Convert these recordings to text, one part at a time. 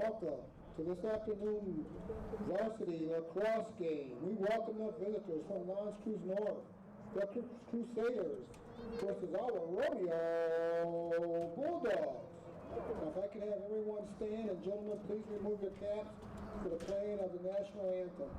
Welcome to this afternoon varsity lacrosse game. We welcome the visitors from Creuse North, the Crusaders versus our Romeo Bulldogs. Now, if I could have everyone stand, and gentlemen, please remove your caps for the playing of the national anthem.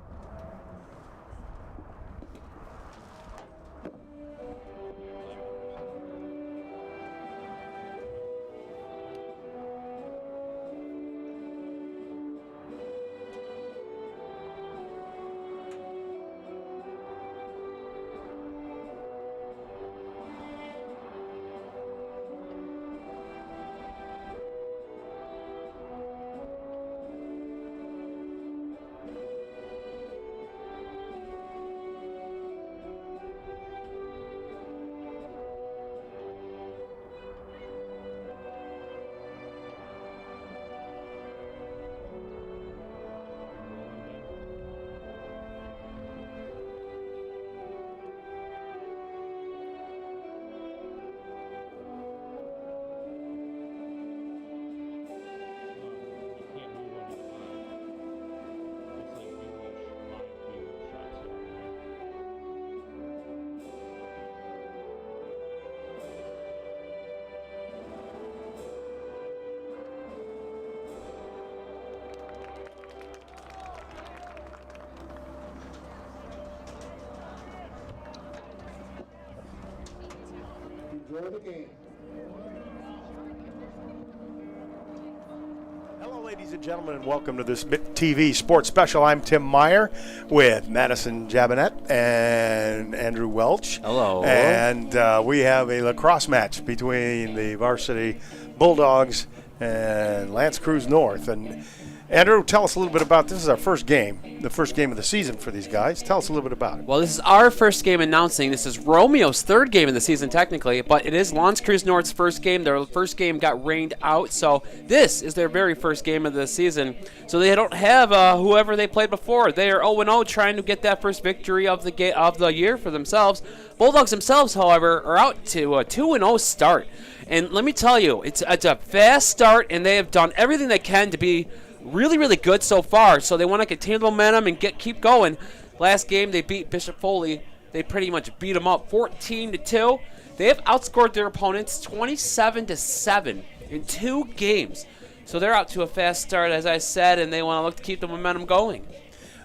Enjoy the game. Hello, ladies and gentlemen, and welcome to this Mitt TV Sports Special. I'm Tim Meyer with Madison Jabinette and Andrew Welch. Hello. And we have a lacrosse match between the varsity Bulldogs and Creuse North. And Andrew, tell us a little bit about this. Is our first game, the first game of the season for these guys. Tell us a little bit about it. Well, this is our first game announcing. This is Romeo's third game of the season, technically, but it is Creuse North's first game. Their first game got rained out, so this is their very first game of the season. So they don't have whoever they played before. They are 0-0, trying to get that first victory of the year for themselves. Bulldogs themselves, however, are out to a 2-0 start. And let me tell you, it's a fast start, and they have done everything they can to be really, really good so far. So they want to continue the momentum and keep going. Last game they beat Bishop Foley. They pretty much beat them up 14-2. They have outscored their opponents 27-7 in 2 games. So they're out to a fast start, as I said, and they want to look to keep the momentum going.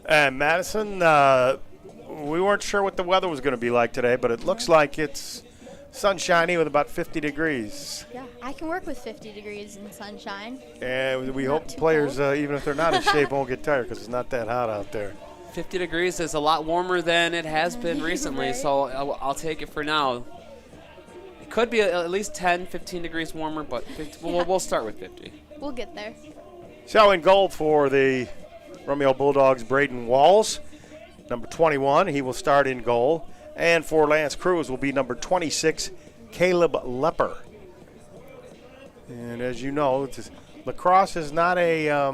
And Madison, we weren't sure what the weather was going to be like today, but it looks like it's sunshiny with about 50 degrees. Yeah, I can work with 50 degrees in sunshine. And we hope the players, even if they're not in shape, won't get tired because it's not that hot out there. 50 degrees is a lot warmer than it has been recently, so I'll take it for now. It could be at least 10, 15 degrees warmer, but 50, we'll start with 50. We'll get there. So in goal for the Romeo Bulldogs, Braden Walls, number 21. He will start in goal. And for Creuse will be number 26, Caleb Lepper. And as you know, lacrosse is not a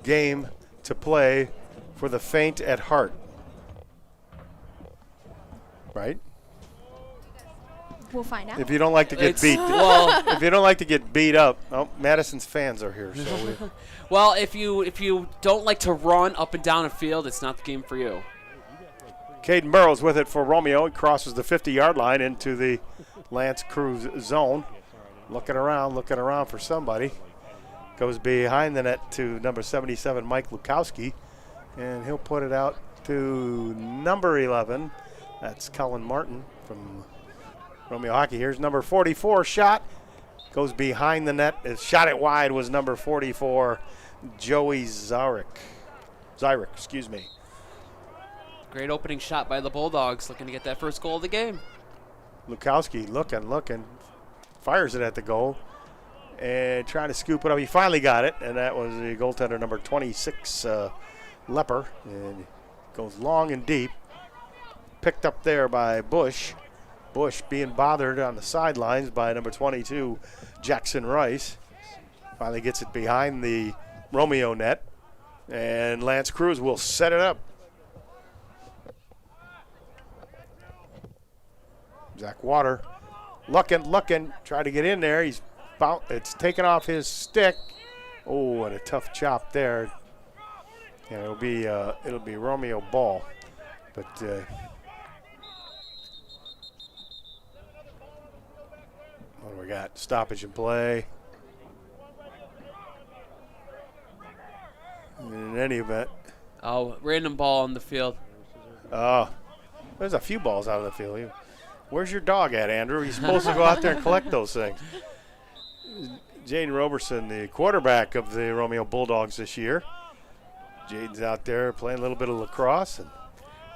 game to play for the faint at heart. Right? We'll find out. If you don't like to get beat, if you don't like to get beat up, Madison's fans are here. So well, if you don't like to run up and down a field, it's not the game for you. Caden Burrows with it for Romeo. He crosses the 50-yard line into the Creuse zone. Looking around for somebody. Goes behind the net to number 77, Mike Lukowski. And he'll put it out to number 11. That's Colin Martin from Romeo Hockey. Here's number 44, shot. Goes behind the net. Shot it wide was number 44, Joey Zyrick, excuse me. Great opening shot by the Bulldogs, looking to get that first goal of the game. Lukowski looking, fires it at the goal, and trying to scoop it up. He finally got it, and that was the goaltender number 26, Lepper, and goes long and deep. Picked up there by Bush. Bush being bothered on the sidelines by number 22, Jackson Rice. Finally gets it behind the Romeo net, and Creuse will set it up. Zach Water looking, try to get in there. He's it's taken off his stick. Oh, and a tough chop there. And it'll be Romeo ball. But what do we got? Stoppage and play. In any event. Oh, random ball on the field. There's a few balls out of the field. Where's your dog at, Andrew? He's supposed to go out there and collect those things. Jaden Roberson, the quarterback of the Romeo Bulldogs this year. Jaden's out there playing a little bit of lacrosse. And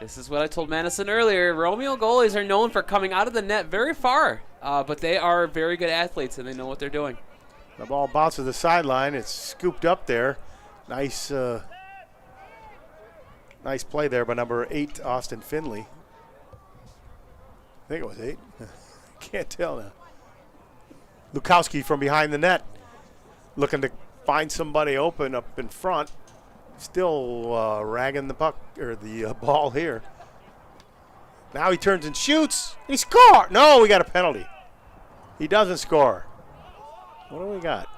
this is what I told Madison earlier. Romeo goalies are known for coming out of the net very far, but they are very good athletes, and they know what they're doing. The ball bounces to the sideline. It's scooped up there. Nice play there by number 8, Austin Finley. I think it was 8. Can't tell now. Lukowski from behind the net, looking to find somebody open up in front. Still ragging the puck or the ball here. Now he turns and shoots. He scored. No, we got a penalty. He doesn't score. What do we got?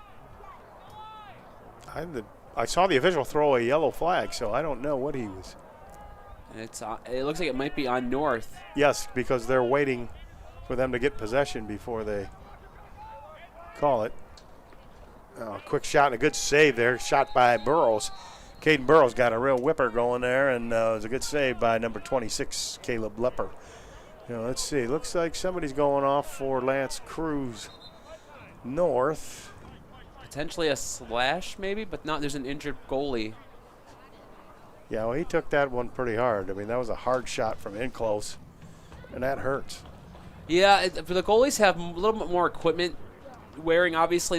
I saw the official throw a yellow flag, so I don't know what he was. It looks like it might be on North. Yes, because they're waiting for them to get possession before they call it. Quick shot and a good save there. Shot by Burrows. Caden Burrows got a real whipper going there, and it was a good save by number 26, Caleb Lepper. Let's see. Looks like somebody's going off for Lance Creuse North. Potentially a slash maybe, but not. There's an injured goalie. Yeah, well, he took that one pretty hard. I mean, that was a hard shot from in close, and that hurts. Yeah, for the goalies have a little bit more equipment wearing, obviously.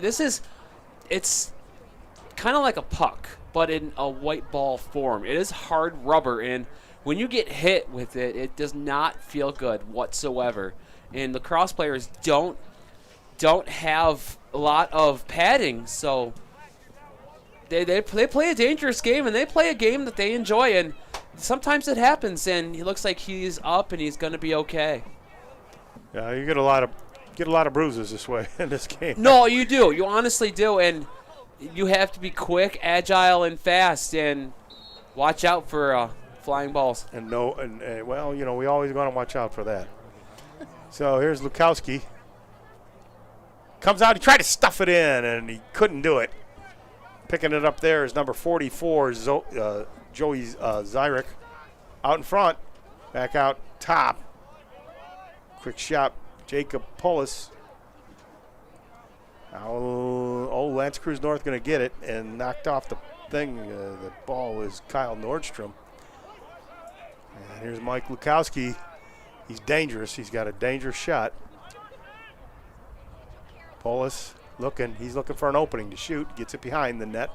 It's kind of like a puck, but in a white ball form. It is hard rubber, and when you get hit with it, it does not feel good whatsoever. And lacrosse players don't have a lot of padding, so they play a dangerous game, and they play a game that they enjoy, and sometimes it happens, and he looks like he's up and he's going to be okay. Yeah, you get a lot of bruises this way in this game. No, you do. You honestly do, and you have to be quick, agile, and fast, and watch out for flying balls. And well, we always want to watch out for that. So here's Lukowski. Comes out, he tried to stuff it in, and he couldn't do it. Picking it up there is number 44, Joey Zyrek. Out in front, back out top. Quick shot, Jacob Polis. Lance Creuse North going to get it and knocked off the thing. The ball was Kyle Nordstrom. And here's Mike Lukowski. He's dangerous. He's got a dangerous shot. Polis he's looking for an opening to shoot. Gets it behind the net.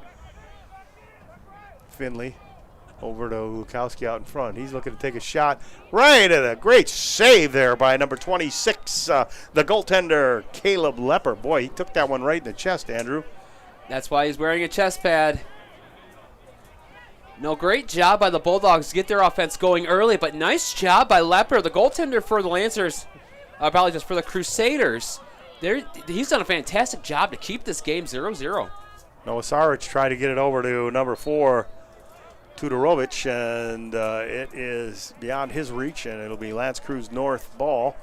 Finley over to Lukowski out in front. He's looking to take a shot. Right at a great save there by number 26, the goaltender, Caleb Lepper. Boy, he took that one right in the chest, Andrew. That's why he's wearing a chest pad. No, great job by the Bulldogs to get their offense going early, but nice job by Lepper, the goaltender for the Lancers, probably just for the Crusaders. He's done a fantastic job to keep this game 0-0. Noah Saric tried to get it over to number 4, Tudorovic, and it is beyond his reach, and it'll be Lance Creuse North ball.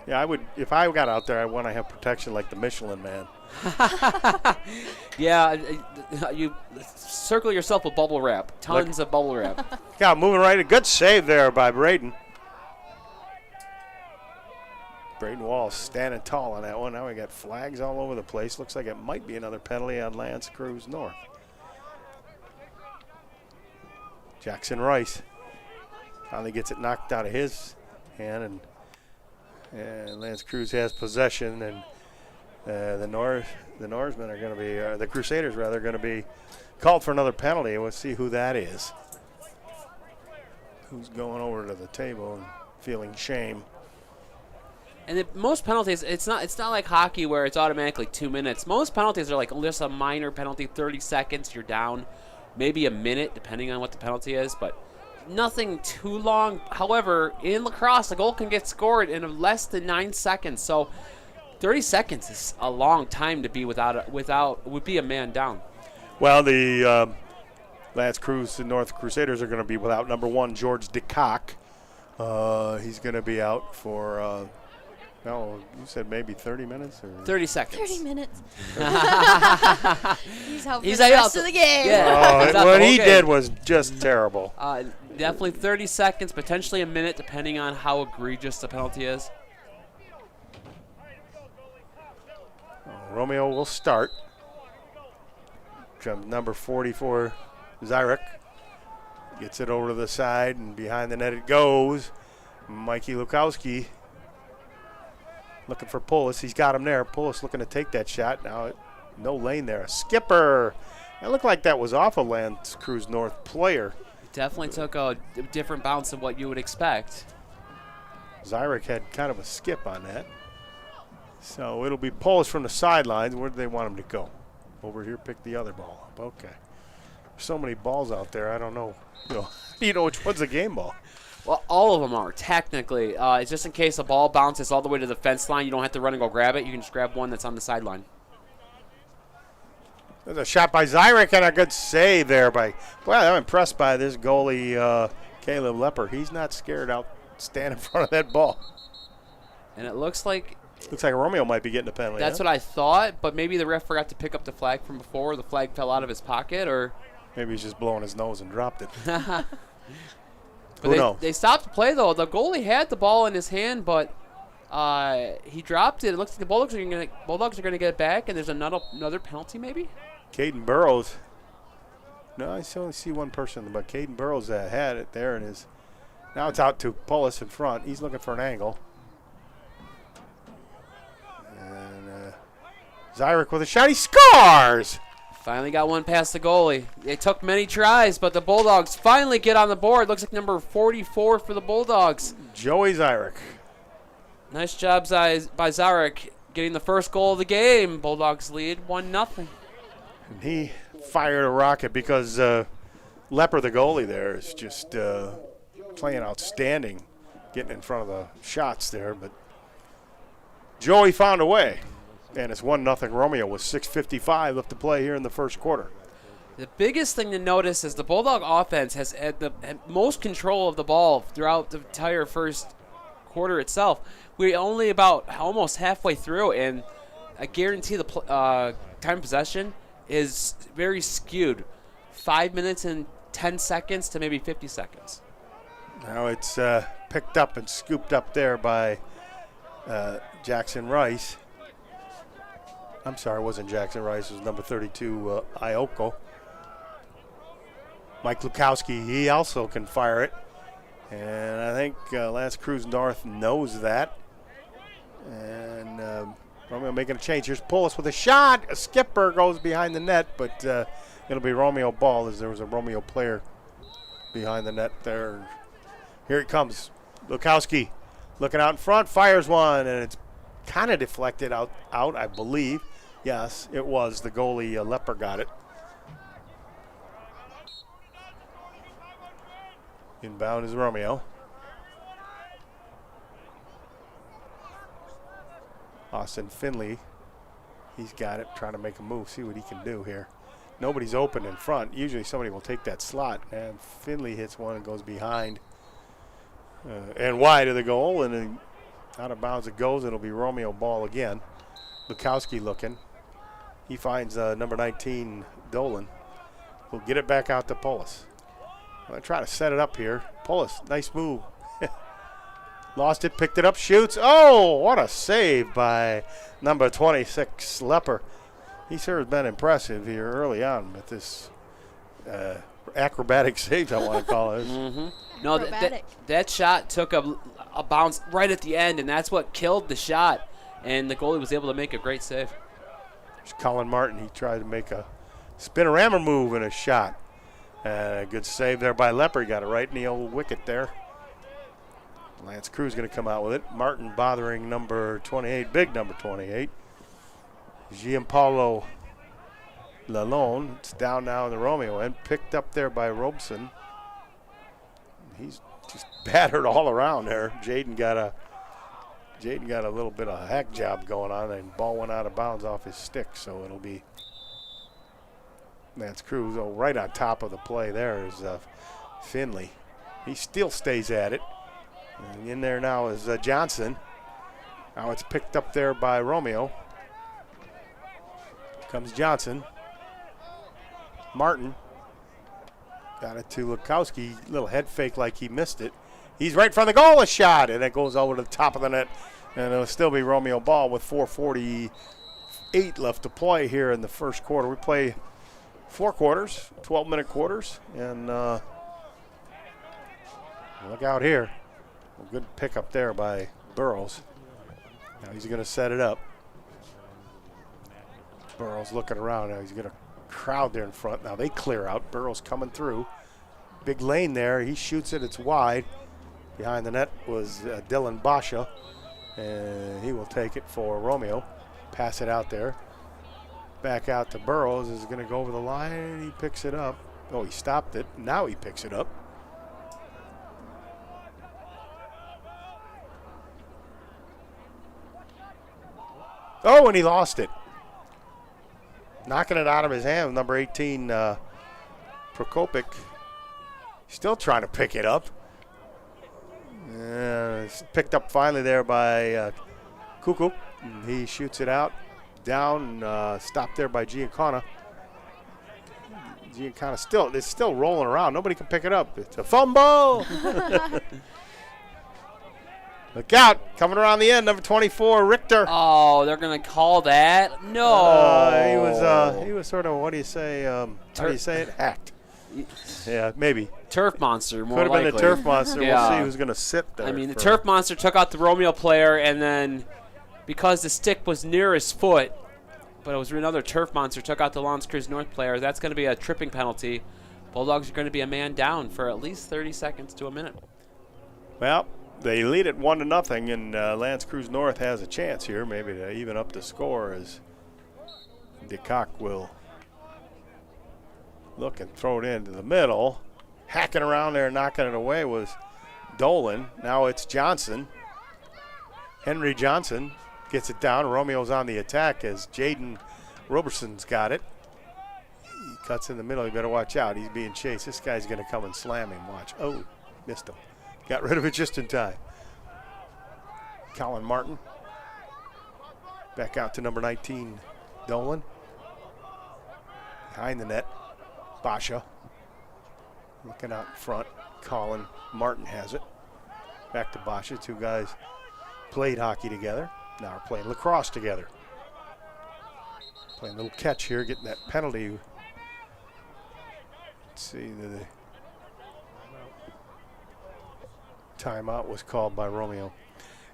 Yeah, if I got out there, I want to have protection like the Michelin Man. Yeah, you circle yourself with bubble wrap. Tons of bubble wrap. Yeah, moving right. A good save there by Braden. Braden Walls standing tall on that one. Now we got flags all over the place. Looks like it might be another penalty on Lance Creuse North. Jackson Rice finally gets it knocked out of his hand, and Lance Creuse has possession, and the Norsemen are going to be, the Crusaders rather, going to be called for another penalty. We'll see who that is. Who's going over to the table and feeling shame. And most penalties, it's not like hockey where it's automatically 2 minutes. Most penalties are like just a minor penalty, 30 seconds, you're down. Maybe a minute, depending on what the penalty is, but nothing too long. However, in lacrosse, a goal can get scored in less than 9 seconds. So 30 seconds is a long time to be would be a man down. Well, the Lance Creuse and North Crusaders are going to be without number 1, George DeCock. He's going to be out for, you said maybe 30 minutes? Or 30 seconds. 30 minutes. He's out for He's the out rest the- of the game. Yeah. He's out what the he whole did game. was just terrible. Definitely 30 seconds, potentially a minute, depending on how egregious the penalty is. Romeo will start. From number 44, Zyrek. Gets it over to the side, and behind the net it goes. Mikey Lukowski looking for Pulis. He's got him there. Pulis looking to take that shot. Now, no lane there. A skipper. It looked like that was off a Lance Creuse North player. Definitely took a different bounce than what you would expect. Zyrek had kind of a skip on that. So it'll be Pulis from the sidelines. Where do they want him to go? Over here, pick the other ball up. Okay. There's so many balls out there, I don't know. You know which one's a game ball. Well, all of them are, technically. It's just in case the ball bounces all the way to the fence line, you don't have to run and go grab it. You can just grab one that's on the sideline. There's a shot by Zyrek and a good save there by, well, I'm impressed by this goalie, Caleb Lepper. He's not scared out, stand in front of that ball. And it looks like Romeo might be getting a penalty. that's what I thought, but maybe the ref forgot to pick up the flag from before. The flag fell out of his pocket, or maybe he's just blowing his nose and dropped it. But Who knows? They stopped the play, though. The goalie had the ball in his hand, but he dropped it. It looks like the Bulldogs are going to get it back, and there's another penalty maybe? Caden Burrows. No, I only see one person, but Caden Burrows had it there. And now it's out to Pulis in front. He's looking for an angle. And Zyrek with a shot. He scores! Finally got one past the goalie. It took many tries, but the Bulldogs finally get on the board. Looks like number 44 for the Bulldogs. Joey Zyrek. Nice job by Zyrek getting the first goal of the game. Bulldogs lead 1-0. And he fired a rocket because Lepper, the goalie there, is just playing outstanding, getting in front of the shots there. But Joey found a way. And it's 1-0 Romeo with 6:55 left to play here in the first quarter. The biggest thing to notice is the Bulldog offense has had the most control of the ball throughout the entire first quarter itself. We're only about almost halfway through, and I guarantee the time possession is very skewed. 5 minutes and 10 seconds to maybe 50 seconds. Now it's picked up and scooped up there by Jackson Rice. I'm sorry, it wasn't Jackson Rice. It was number 32, Ioko. Mike Lukowski, he also can fire it. And I think Lance Creuse North knows that. And Romeo making a change. Here's Pulis with a shot. A skipper goes behind the net, but it'll be Romeo ball as there was a Romeo player behind the net there. Here it comes. Lukowski looking out in front, fires one, and it's kind of deflected out, I believe. Yes, it was. The goalie, Lepper, got it. Inbound is Romeo. Austin Finley, he's got it, trying to make a move, see what he can do here. Nobody's open in front. Usually somebody will take that slot, and Finley hits one and goes behind. And wide of the goal, and then out of bounds it goes. It'll be Romeo ball again. Lukowski looking. He finds number 19, Dolan. We'll get it back out to Pulis. I'm going to try to set it up here. Pulis, nice move. Lost it, picked it up, shoots. Oh, what a save by number 26, Lepper. He sure has been impressive here early on with this acrobatic save, I want to call it. Mm-hmm. No, that shot took a bounce right at the end, and that's what killed the shot. And the goalie was able to make a great save. There's Colin Martin. He tried to make a spinorama move and a shot. A good save there by Lepper. He got it right in the old wicket there. Lance Creuse going to come out with it. Martin bothering number 28, big number 28. Gianpaolo Lalone. It's down now in the Romeo end. Picked up there by Robeson. He's just battered all around there. Jaden got a Jaden got a little bit of a hack job going on, and ball went out of bounds off his stick, so it'll be Lance Creuse. Oh, right on top of the play there is Finley. He still stays at it. And in there now is Johnson. Now it's picked up there by Romeo. Comes Johnson. Martin. Got it to Lukowski. Little head fake like he missed it. He's right in front of the goal, a shot, and it goes over to the top of the net. And it'll still be Romeo ball with 4:48 left to play here in the first quarter. We play 4 quarters, 12-minute quarters, and look out here. A good pickup there by Burrows. Now he's going to set it up. Burrows looking around. Now he's going to crowd there in front. Now they clear out. Burrows coming through. Big lane there. He shoots it. It's wide. Behind the net was Dylan Basha, and he will take it for Romeo. Pass it out there. Back out to Burrows. Is going to go over the line, and he picks it up. Oh, he stopped it. Now he picks it up. Oh, and he lost it. Knocking it out of his hand, number 18, Prokopic. Still trying to pick it up. It's picked up finally there by Kuku. He shoots it out. Down, stopped there by Giancana. Giancana it's still rolling around. Nobody can pick it up. It's a fumble. Look out. Coming around the end, number 24, Richter. Oh, they're going to call that? No. He was sort of, what do you say? How do you say it? Hacked. Yeah, maybe. Turf monster, more Could have likely. been a turf monster. Yeah. We'll see who's going to sit there. I mean, the turf monster took out the Romeo player, and then because the stick was near his foot, but it was another turf monster, took out the Lance Creuse North player. That's going to be a tripping penalty. Bulldogs are going to be a man down for at least 30 seconds to a minute. Well, they lead it 1-0, and Lance Creuse North has a chance here, maybe to even up the score as DeCock will look and throw it into the middle. Hacking around there, knocking it away was Dolan. Now it's Johnson. Henry Johnson gets it down. Romeo's on the attack as Jaden Roberson's got it. He cuts in the middle. You better watch out. He's being chased. This guy's going to come and slam him. Watch. Oh, missed him. Got rid of it just in time. Colin Martin. Back out to number 19, Dolan. Behind the net, Basha. Looking out in front. Colin Martin has it. Back to Basha. 2 guys played hockey together. Now we're playing lacrosse together. Playing a little catch here, getting that penalty. Let's see, the timeout was called by Romeo.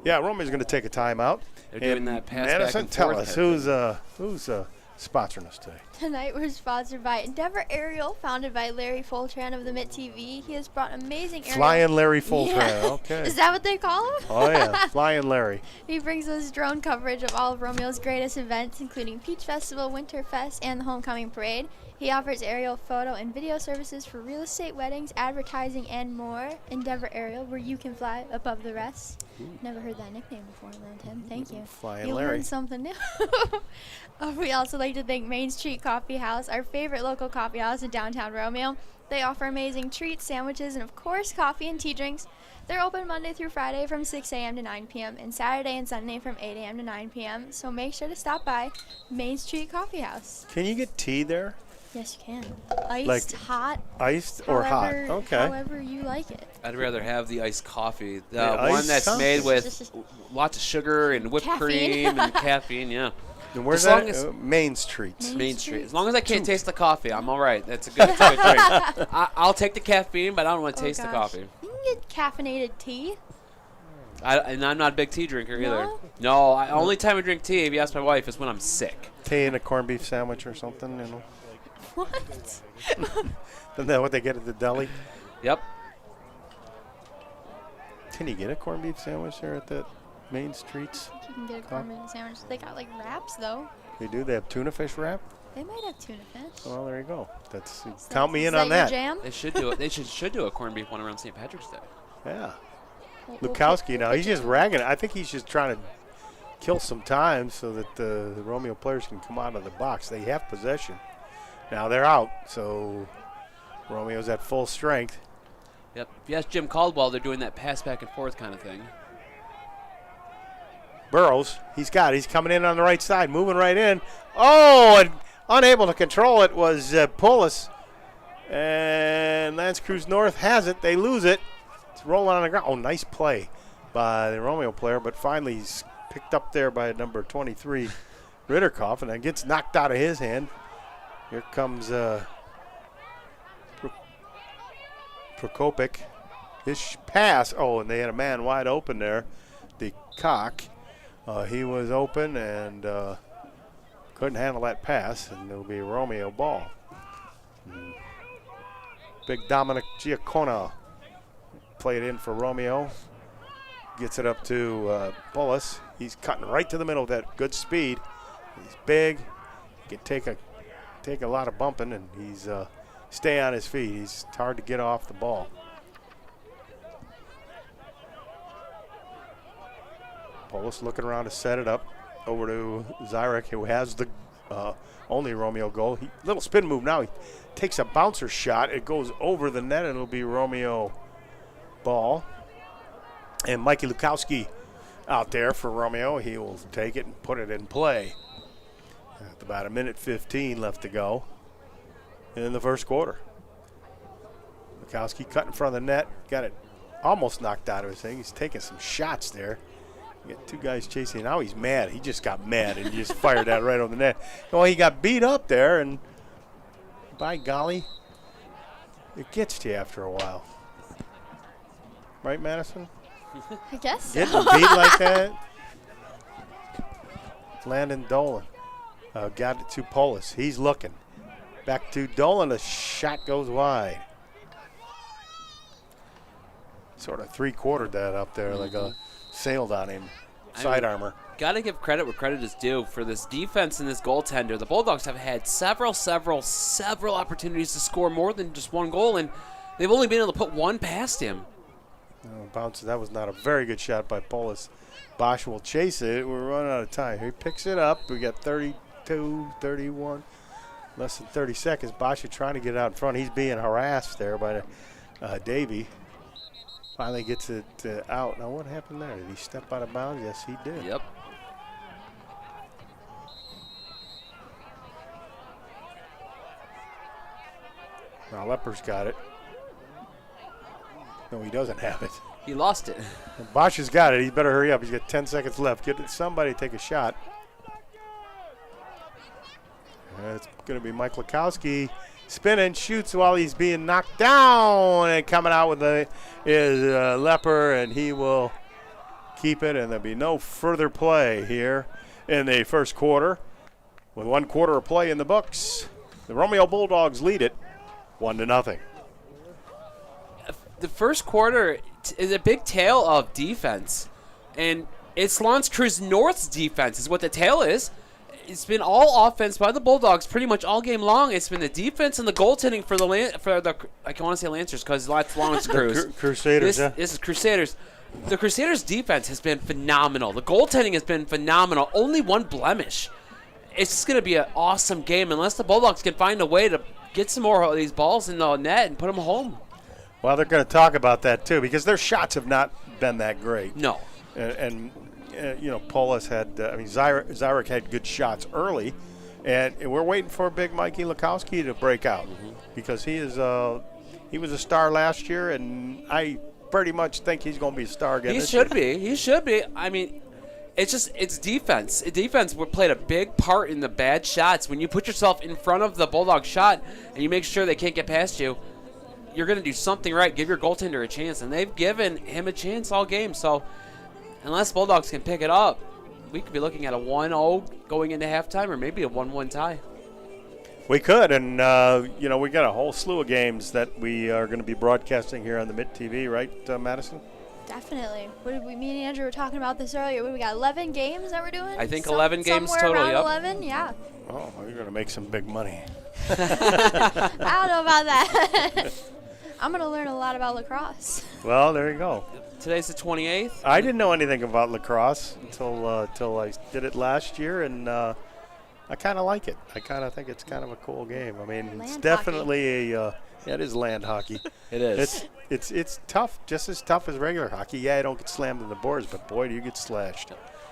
Yeah, Romeo's going to take a timeout. They're doing that pass Madison, back and tell forth. us who's sponsoring us today. Tonight we're sponsored by Endeavor Aerial, founded by Larry Foltran of the Mitt TV. He has brought amazing aerial. Flying Larry Foltran. Yeah. Okay. Is that what they call him? Oh yeah, Flying Larry. He brings us drone coverage of all of Romeo's greatest events, including Peach Festival, Winterfest, and the Homecoming Parade. He offers aerial photo and video services for real estate, weddings, advertising, and more. Endeavor Aerial, where you can fly above the rest. Never heard that nickname before, Tim. Thank you. Flying You Larry. learned something new. We also like to thank Main Street Coffee House, our favorite local coffee house in downtown Romeo. They offer amazing treats, sandwiches, and of course, coffee and tea drinks. They're open Monday through Friday from 6 a.m. to 9 p.m. and Saturday and Sunday from 8 a.m. to 9 p.m. So make sure to stop by Main Street Coffee House. Can you get tea there? Yes, you can. Iced, Like hot. Iced or hot? however- Okay. However you like it. I'd rather have the iced coffee. The The one iced that's coffee? made with lots of sugar and whipped Caffeine. cream and caffeine, yeah. And where's As long that? as- Main Street. Main Street. As long as I can't taste the coffee, I'm all right. That's a good drink. I'll take the caffeine, but I don't want to taste the gosh. coffee. You can get caffeinated tea. And I'm not a big tea drinker either. No? No, only time I drink tea, if you ask my wife, is when I'm sick. Tea and a corned beef sandwich or something, you know. What? Isn't that what they get at the deli? Yep. Can you get a corned beef sandwich there at the Main Streets? You can get a corned sandwich. They got like wraps though. They do? They have tuna fish wrap? They might have tuna fish. Well, there you go. That's count Count me in on that. They should do it. They should do a corned beef one around St. Patrick's Day. Yeah. Lukowski now. He's just ragging it. I think he's just trying to kill some time so that the Romeo players can come out of the box. They have possession. Now they're out, so Romeo's at full strength. Yep. Yes, Jim Caldwell, they're doing that pass back and forth kind of thing. Burrows, he's coming in on the right side, moving right in. Oh, and unable to control it was Polis. And Lance Creuse North has it. They lose it. It's rolling on the ground. Oh, nice play by the Romeo player, but finally he's picked up there by number 23, Ritterkoff, and then gets knocked out of his hand. Here comes Prokopic. His pass. Oh, and they had a man wide open there. The cock. He was open and couldn't handle that pass, and it'll be a Romeo ball. Big Dominic Giacona played in for Romeo. Gets it up to Bullis. He's cutting right to the middle with that good speed. He's big. He can take a lot of bumping, and he's stay on his feet. It's hard to get off the ball. Polis looking around to set it up over to Zyrek, who has the only Romeo goal. Little spin move now. He takes a bouncer shot. It goes over the net, and it'll be Romeo ball. And Mikey Lukowski out there for Romeo. He will take it and put it in play. With about 1:15 left to go in the first quarter. Lukowski cut in front of the net. Got it almost knocked out of his thing. He's taking some shots there. You got two guys chasing. Now he's mad. He just got mad and just fired that right on the net. Well, he got beat up there, and by golly, it gets to you after a while. Right, Madison? I guess so. Getting beat like that? Landon Dolan got it to Polis. He's looking. Back to Dolan. The shot goes wide. Sort of three-quartered that up there, like a sailed on him. Side armor. Got to give credit where credit is due for this defense and this goaltender. The Bulldogs have had several opportunities to score more than just one goal, and they've only been able to put one past him. Bounce. That was not a very good shot by Polis. Bosch will chase it. We're running out of time. He picks it up. We got 32, 31, less than 30 seconds. Bosch is trying to get out in front. He's being harassed there by Davey. Finally gets it out. Now, what happened there? Did he step out of bounds? Yes, he did. Yep. Now, Lepper's got it. No, he doesn't have it. He lost it. And Bosch has got it. He better hurry up. He's got 10 seconds left. Get somebody to take a shot. It's going to be Mike Lukowski. Spinning, shoots while he's being knocked down, and coming out with is Lepper, and he will keep it, and there'll be no further play here in the first quarter. With 1 quarter of play in the books, the Romeo Bulldogs lead it 1-0. The first quarter is a big tale of defense, and it's L'Anse Creuse North's defense is what the tale is. It's been all offense by the Bulldogs pretty much all game long. It's been the defense and the goaltending for the I want to say Lancers because that's L'Anse Creuse. Crusaders, This is Crusaders. The Crusaders' defense has been phenomenal. The goaltending has been phenomenal. Only one blemish. It's just going to be an awesome game unless the Bulldogs can find a way to get some more of these balls in the net and put them home. Well, they're going to talk about that too because their shots have not been that great. No. And Polis had, Zyrek had good shots early, and we're waiting for big Mikey Lukowski to break out because he was a star last year, and I pretty much think he's going to be a star again. He should be. I mean, it's defense. Defense played a big part in the bad shots. When you put yourself in front of the Bulldog shot and you make sure they can't get past you, you're going to do something right. Give your goaltender a chance, and they've given him a chance all game. So unless Bulldogs can pick it up, we could be looking at a 1-0 going into halftime or maybe a 1-1 tie. We could, and we got a whole slew of games that we are going to be broadcasting here on the Mitt TV, right, Madison? Definitely. Me and Andrew were talking about this earlier. We got 11 games that we're doing? I think 11 games somewhere total, around yep. 11, yeah. Oh, you're going to make some big money. I don't know about that. I'm going to learn a lot about lacrosse. Well, there you go. Today's the 28th. I didn't know anything about lacrosse until I did it last year, and I kind of like it. I kind of think it's kind of a cool game. I mean, it's Land definitely it is land hockey. It is. It's tough, just as tough as regular hockey. Yeah, I don't get slammed in the boards, but boy, do you get slashed.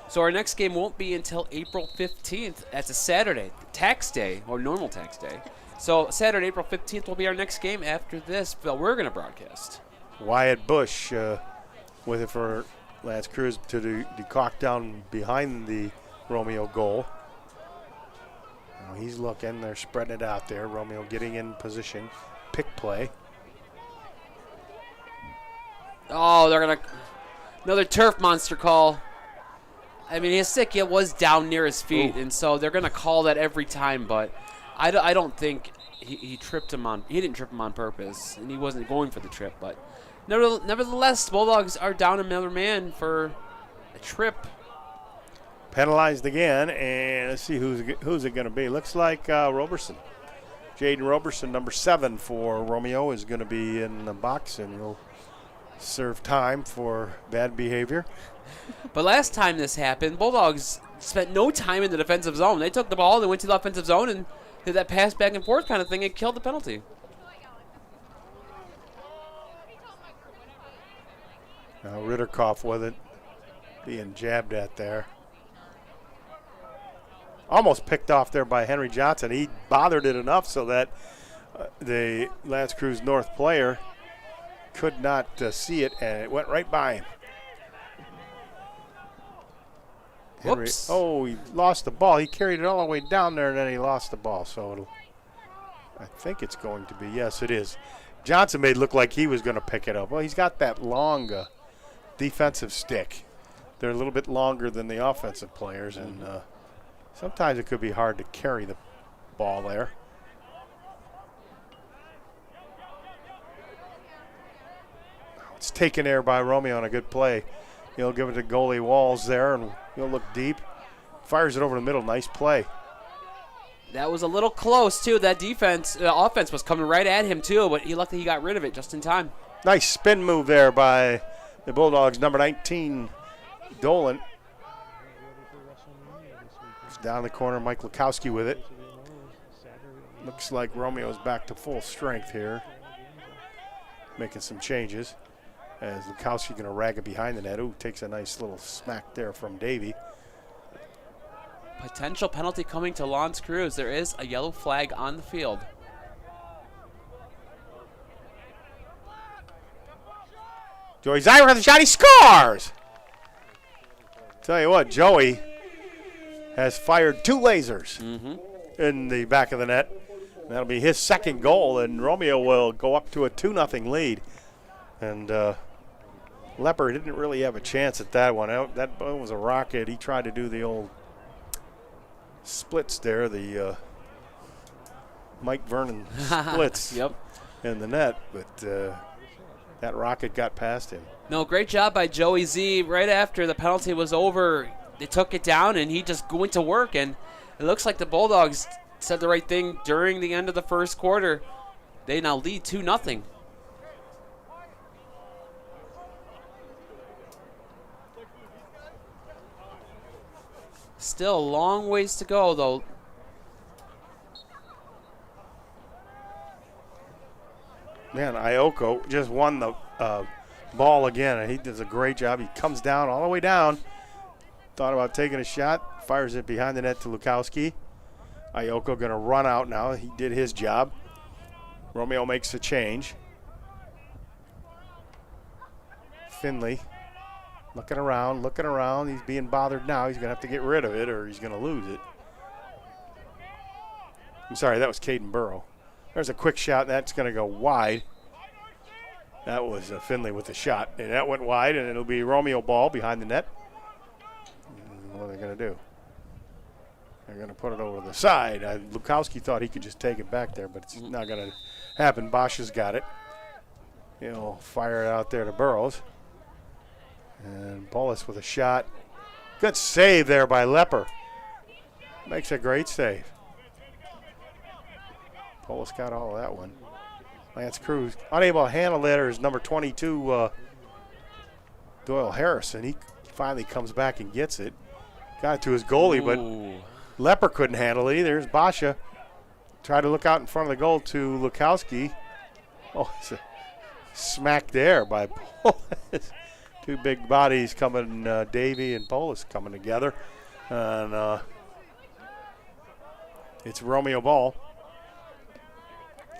So our next game won't be until April 15th. That's a Saturday, tax day, or normal tax day. So Saturday, April 15th will be our next game after this, but we're going to broadcast. Wyatt Bush with it for Lance Creuse to the cock down behind the Romeo goal. Now he's looking. They're spreading it out there. Romeo getting in position. Pick play. Oh, they're going to – another turf monster call. I mean, Hasikia was down near his feet, and so they're going to call that every time, but I don't think he tripped him on – he didn't trip him on purpose, and he wasn't going for the trip, but nevertheless, Bulldogs are down another man for a trip. Penalized again, and let's see who's it going to be. Looks like Roberson. Jaden Roberson, number 7 for Romeo, is going to be in the box, and he'll serve time for bad behavior. But last time this happened, Bulldogs spent no time in the defensive zone. They took the ball, they went to the offensive zone, and did that pass back and forth kind of thing and killed the penalty. Now Ritterkoff with it, being jabbed at there. Almost picked off there by Henry Johnson. He bothered it enough so that the Lance Creuse North player could not see it, and it went right by him. Henry, Whoops. oh, he lost the ball. He carried it all the way down there, and then he lost the ball. So I think it's going to be, yes, it is. Johnson made it look like he was going to pick it up. Well, he's got that long defensive stick. They're a little bit longer than the offensive players, and sometimes it could be hard to carry the ball there. It's taken there by Romeo on a good play. He'll give it to goalie Walls there, and he'll look deep. Fires it over the middle. Nice play. That was a little close, too. That offense was coming right at him, too, but luckily he got rid of it just in time. Nice spin move there by the Bulldogs, number 19, Dolan. It's down the corner, Mike Lukowski with it. Looks like Romeo's back to full strength here. Making some changes. As Lukowski going to rag it behind the net. Ooh, takes a nice little smack there from Davey. Potential penalty coming to Lance Creuse. There is a yellow flag on the field. Joey Zyra with the shot. He scores! Tell you what, Joey has fired 2 lasers in the back of the net. That'll be his second goal, and Romeo will go up to a 2-0 lead. And Lepper didn't really have a chance at that one. That was a rocket. He tried to do the old splits there, the Mike Vernon splits in the net, but that rocket got past him. No, great job by Joey Z. Right after the penalty was over, they took it down, and he just went to work, and it looks like the Bulldogs said the right thing during the end of the first quarter. They now lead 2-0. Still a long ways to go, though. Man, Ioko just won the ball again, and he does a great job. He comes down all the way down. Thought about taking a shot. Fires it behind the net to Lukowski. Ioko going to run out now. He did his job. Romeo makes a change. Finley looking around. He's being bothered now. He's going to have to get rid of it or he's going to lose it. I'm sorry, that was Caden Burrow. There's a quick shot, and that's going to go wide. That was Finley with the shot, and that went wide, and it'll be Romeo ball behind the net. And what are they going to do? They're going to put it over the side. Lukowski thought he could just take it back there, but it's not going to happen. Bosch has got it. He'll fire it out there to Burrows. And Paulus with a shot. Good save there by Lepper. Makes a great save. Paulus got all of that one. Lance Creuse unable to handle it, or is number 22, Doyle Harrison. He finally comes back and gets it. Got it to his goalie, but Lepper couldn't handle it either. There's Basha. Tried to look out in front of the goal to Lukowski. Oh, it's a smack there by Polis. Two big bodies coming, Davey and Polis coming together. And it's Romeo ball.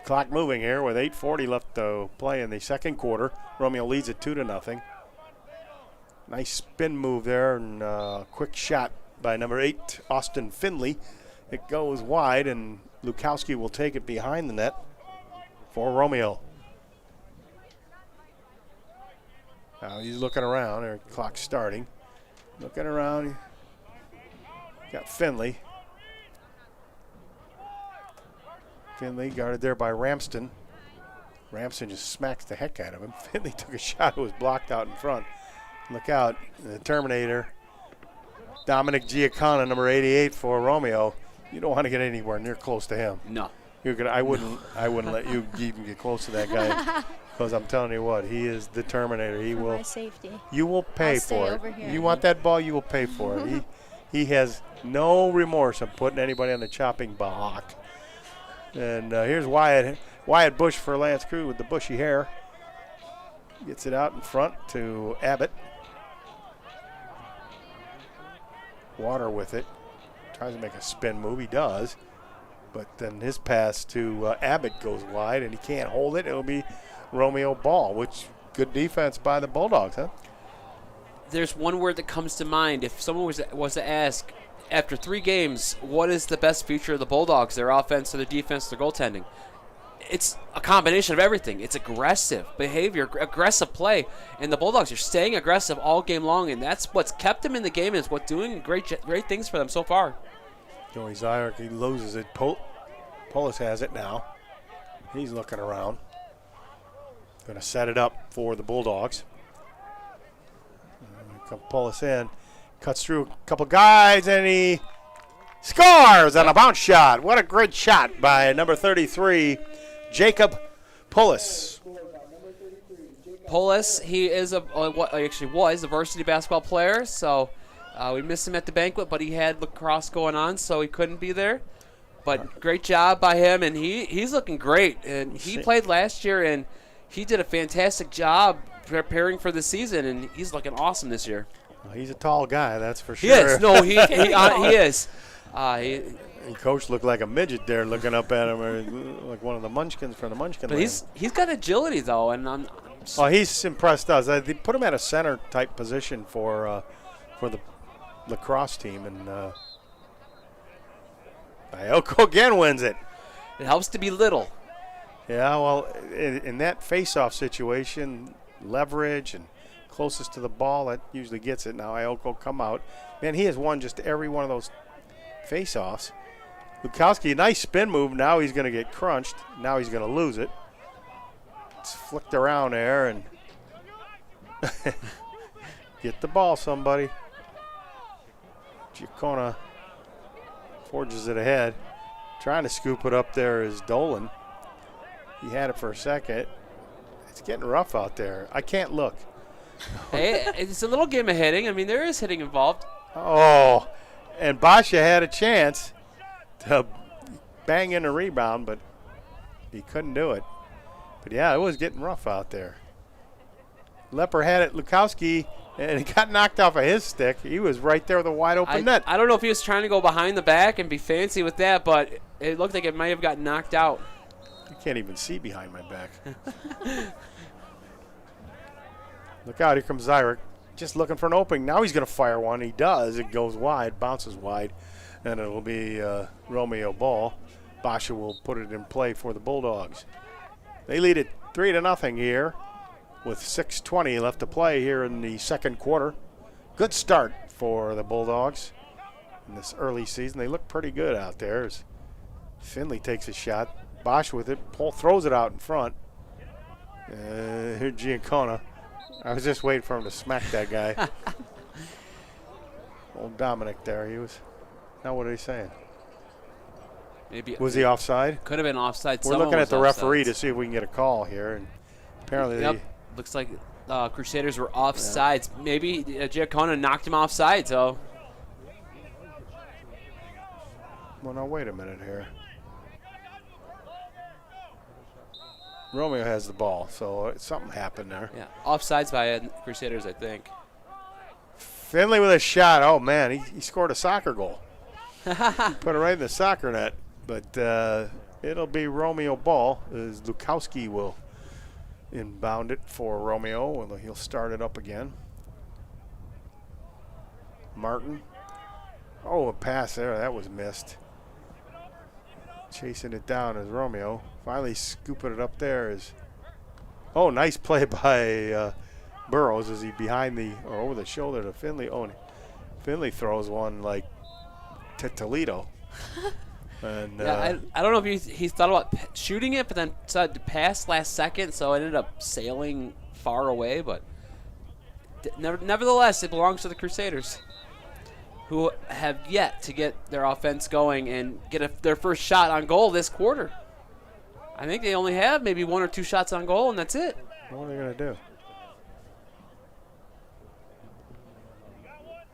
Clock moving here with 8:40 left to play in the second quarter. Romeo leads it 2-0. Nice spin move there and quick shot by number 8, Austin Finley. It goes wide, and Lukowski will take it behind the net for Romeo. Now he's looking around. There, clock starting. Looking around. Got Finley. Finley guarded there by Ramston. Ramston just smacks the heck out of him. Finley took a shot. It was blocked out in front. Look out. The Terminator. Dominic Giaccona, number 88 for Romeo. You don't want to get anywhere near close to him. No. You're gonna. I wouldn't let you even get close to that guy, because I'm telling you what, he is the Terminator. He will. My safety. You will pay I'll stay for over it. here. You want that ball, you will pay for it. He has no remorse of putting anybody on the chopping block. And here's Wyatt Bush for Lance Creuse with the bushy hair. Gets it out in front to Abbott. Water with it. Tries to make a spin move. He does. But then his pass to Abbott goes wide, and he can't hold it. It'll be Romeo ball, which good defense by the Bulldogs, huh? There's one word that comes to mind. If someone was to ask, after 3 games, what is the best feature of the Bulldogs, their offense, their defense, their goaltending? It's a combination of everything. It's aggressive behavior, aggressive play, and the Bulldogs are staying aggressive all game long, and that's what's kept them in the game and is what's doing great things for them so far. Joey Zyrick, he loses it. Polis has it now. He's looking around. Going to set it up for the Bulldogs. Come Polis in. Cuts through a couple guys, and he scores on a bounce shot. What a great shot by number 33, Jacob Polis. Polis, he is was a varsity basketball player, so we missed him at the banquet, but he had lacrosse going on, so he couldn't be there. But great job by him, and he's looking great. And he played last year, and he did a fantastic job preparing for the season, and he's looking awesome this year. Well, he's a tall guy, that's for sure. He is. No, he is. And Coach looked like a midget there looking up at him, or like one of the Munchkins from the Munchkin But land. he's got agility, though, and he's impressed us. They put him at a center-type position for the lacrosse team, and Ioko again wins it. It helps to be little. Yeah, well, in that face-off situation, leverage and closest to the ball, that usually gets it. Now Ioko come out. Man, he has won just every one of those face-offs. Lukowski, nice spin move. Now he's going to get crunched. Now he's going to lose it. It's flicked around there, and get the ball, somebody. Giaccona forges it ahead. Trying to scoop it up there is Dolan. He had it for a second. It's getting rough out there. I can't look. Hey, it's a little game of hitting. I mean, there is hitting involved. Oh, and Basha had a chance to bang in a rebound, but he couldn't do it. But, yeah, it was getting rough out there. Lepper had it, Lukowski, and he got knocked off of his stick. He was right there with a wide-open net. I don't know if he was trying to go behind the back and be fancy with that, but it looked like it might have gotten knocked out. You can't even see behind my back. Look out, here comes Zyrick. Just looking for an opening. Now he's going to fire one. He does. It goes wide, bounces wide, and it'll be Romeo ball. Basha will put it in play for the Bulldogs. They lead it 3-0 here with 6:20 left to play here in the second quarter. Good start for the Bulldogs in this early season. They look pretty good out there as Finley takes a shot. Bosch with it. Paul throws it out in front. Here Giaccona. I was just waiting for him to smack that guy. Old Dominic there. He was. Now what are they saying? Maybe Was he offside? Could have been offside. We're Someone looking was at the offside. referee to see if we can get a call here, and apparently Looks like Crusaders were offsides. Maybe Giacomo knocked him offside. So. Well, now wait a minute here. Romeo has the ball, so something happened there. Yeah, offsides by Crusaders, I think. Finley with a shot. Oh, man, he scored a soccer goal. Put it right in the soccer net. But it'll be Romeo ball as Lukowski will inbound it for Romeo, and he'll start it up again. Martin. Oh, a pass there. That was missed. Chasing it down is Romeo. Finally scooping it up there is. Oh, nice play by Burrows. Is he behind the or over the shoulder to Finley? Oh, Finley throws one like to Toledo. And yeah, I don't know if he thought about shooting it, but then decided to pass last second, so it ended up sailing far away. But nevertheless, it belongs to the Crusaders, who have yet to get their offense going and get their first shot on goal this quarter. I think they only have maybe 1 or 2 shots on goal, and that's it. What are they going to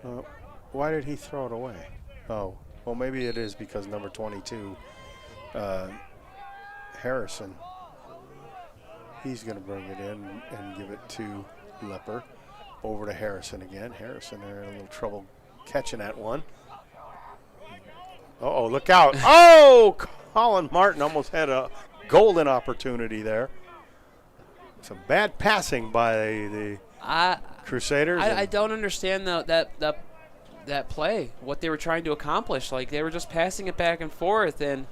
do? Why did he throw it away? Oh, well, maybe it is because number 22, Harrison, he's going to bring it in and give it to Lepper. Over to Harrison again. Harrison, they're in a little trouble catching that one. Uh-oh, look out. Oh, Colin Martin almost had a golden opportunity there. Some bad passing by the Crusaders. I don't understand that play, what they were trying to accomplish. Like, they were just passing it back and forth, and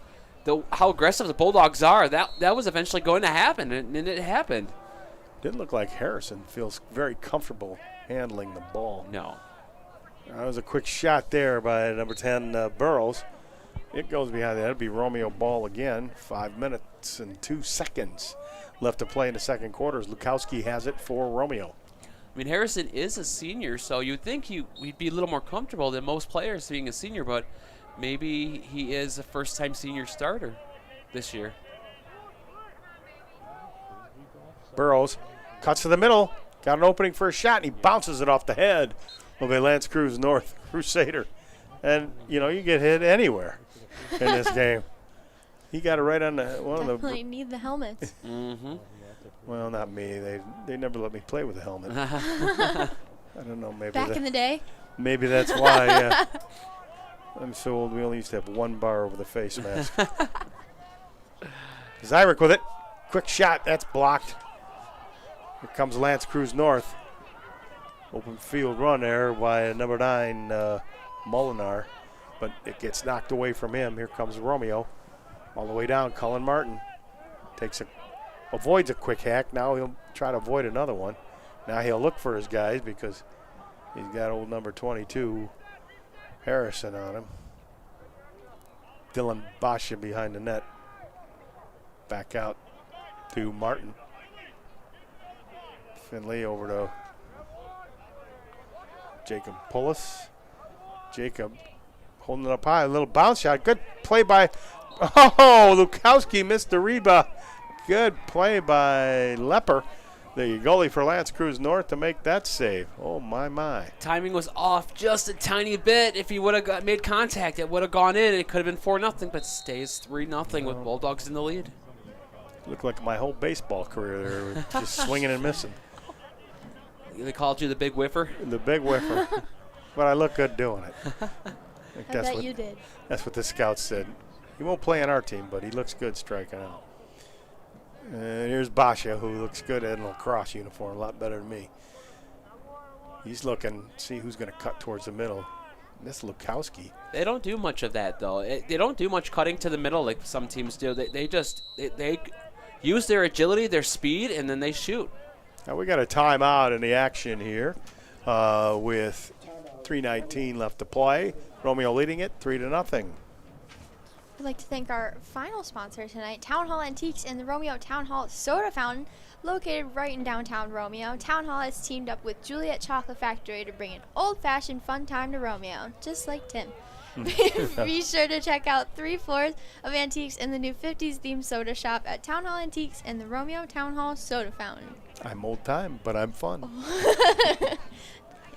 how aggressive the Bulldogs are. That was eventually going to happen, and it happened. Didn't look like Harrison feels very comfortable handling the ball. No. That was a quick shot there by number 10, Burrows. It goes behind that. It'll be Romeo ball again. 5 minutes and 2 seconds left to play in the second quarter as Lukowski has it for Romeo. I mean, Harrison is a senior, so you'd think he'd be a little more comfortable than most players being a senior, but maybe he is a first-time senior starter this year. Burrows cuts to the middle. Got an opening for a shot, and he bounces it off the head of a Lance Creuse North Crusader. And, you know, you get hit anywhere in this game. He got it right on one of the. Definitely need the helmets. Mm-hmm. Well, not me. They never let me play with a helmet. I don't know. Maybe Back in the day? Maybe that's why. Yeah. I'm so old. We only used to have one bar over the face mask. Zyrick with it. Quick shot. That's blocked. Here comes Lance Creuse North. Open field run there by number 9, Molinar. But it gets knocked away from him. Here comes Romeo. All the way down. Cullen Martin avoids a quick hack. Now he'll try to avoid another one. Now he'll look for his guys because he's got old number 22, Harrison, on him. Dylan Basha behind the net. Back out to Martin. Finley over to Jacob Pullis. Jacob holding it up high. A little bounce shot. Good play by, Lukowski missed the rebound. Good play by Lepper, the goalie for Lance Creuse North, to make that save. Oh, my. Timing was off just a tiny bit. If he would have made contact, it would have gone in. It could have been 4-0, but stays 3-0 with Bulldogs in the lead. Looked like my whole baseball career there, just swinging and missing. They called you the big whiffer? The big whiffer. But I look good doing it. I bet you did. That's what the scouts said. He won't play on our team, but he looks good striking out. And here's Basha, who looks good in a lacrosse uniform, a lot better than me. He's looking, see who's going to cut towards the middle. This Lukowski. They don't do much of that, though. They don't do much cutting to the middle like some teams do. They just use their agility, their speed, and then they shoot. Now we got a timeout in the action here with 3:19 left to play. Romeo leading it 3-0. We'd like to thank our final sponsor tonight, Town Hall Antiques and the Romeo Town Hall Soda Fountain, located right in downtown Romeo. Town Hall has teamed up with Juliet Chocolate Factory to bring an old-fashioned fun time to Romeo, just like Tim. Be sure to check out 3 floors of antiques in the new 50s themed soda shop at Town Hall Antiques and the Romeo Town Hall Soda Fountain. I'm old time, but I'm fun.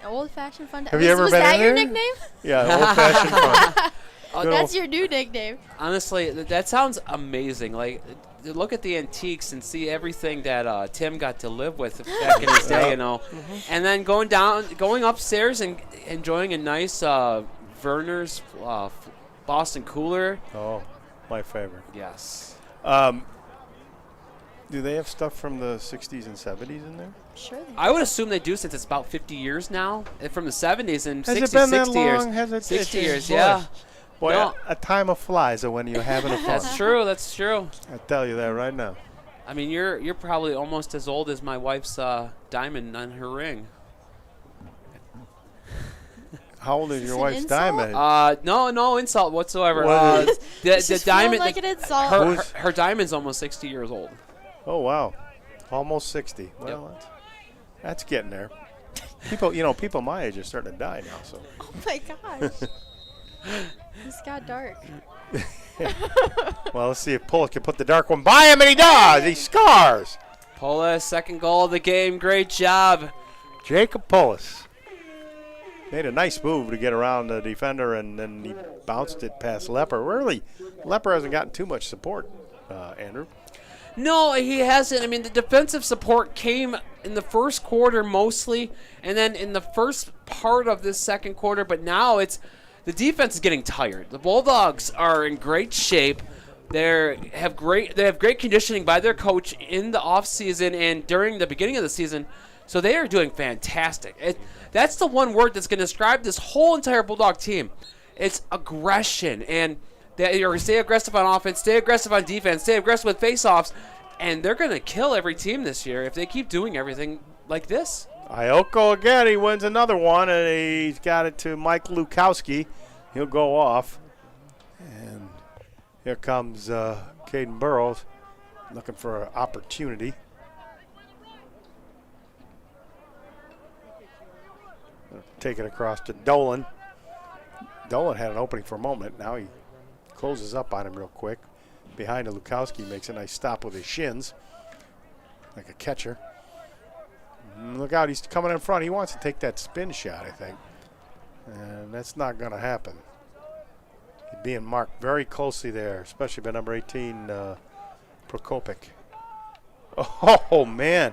Old-fashioned fun. Have you ever was been that in your there? nickname? Yeah, old-fashioned fun. Oh, Good that's old- your new nickname. Honestly, that sounds amazing. Like, look at the antiques and see everything that Tim got to live with back in his day, you know. And then going upstairs and enjoying a nice Verner's Boston Cooler. Oh, my favorite. Yes. Do they have stuff from the 60s and 70s in there? Sure. I would assume they do since it's about 50 years now. From the 70s and Has 60, it been that 60 years. long? Has it? 60 it's years, boy. yeah. Boy, No. a time of flies when you're having a fun. That's true. That's true. I tell you that right now. I mean, you're probably almost as old as my wife's diamond on her ring. How old is Is your this an wife's insult? diamond? No insult whatsoever. What is- The Just diamond, feeling like an insult. her diamond's almost 60 years old. Oh, wow. Almost 60. Well, that's getting there. People my age are starting to die now. So. Oh my gosh. This got dark. Well, let's see if Pullis can put the dark one by him, and he does. He scars. Pullis, second goal of the game. Great job. Jacob Pullis made a nice move to get around the defender, and then he bounced it past Lepper. Really, Lepper hasn't gotten too much support, Andrew. No, he hasn't. I mean, the defensive support came in the first quarter mostly, and then in the first part of this second quarter. But now the defense is getting tired. The Bulldogs are in great shape. They have great conditioning by their coach in the offseason and during the beginning of the season. So they are doing fantastic. That's the one word that's going to describe this whole entire Bulldog team. It's aggression. And they're going to stay aggressive on offense, stay aggressive on defense, stay aggressive with faceoffs. And they're going to kill every team this year if they keep doing everything like this. Ioko again, he wins another one, and he's got it to Mike Lukowski. He'll go off. And here comes Caden Burrows looking for an opportunity. Take it across to Dolan. Dolan had an opening for a moment. Now he closes up on him real quick. Behind to Lukowski, makes a nice stop with his shins, like a catcher. Look out, he's coming in front. He wants to take that spin shot, I think. And that's not going to happen. He's being marked very closely there, especially by number 18, Prokopic. Oh, man.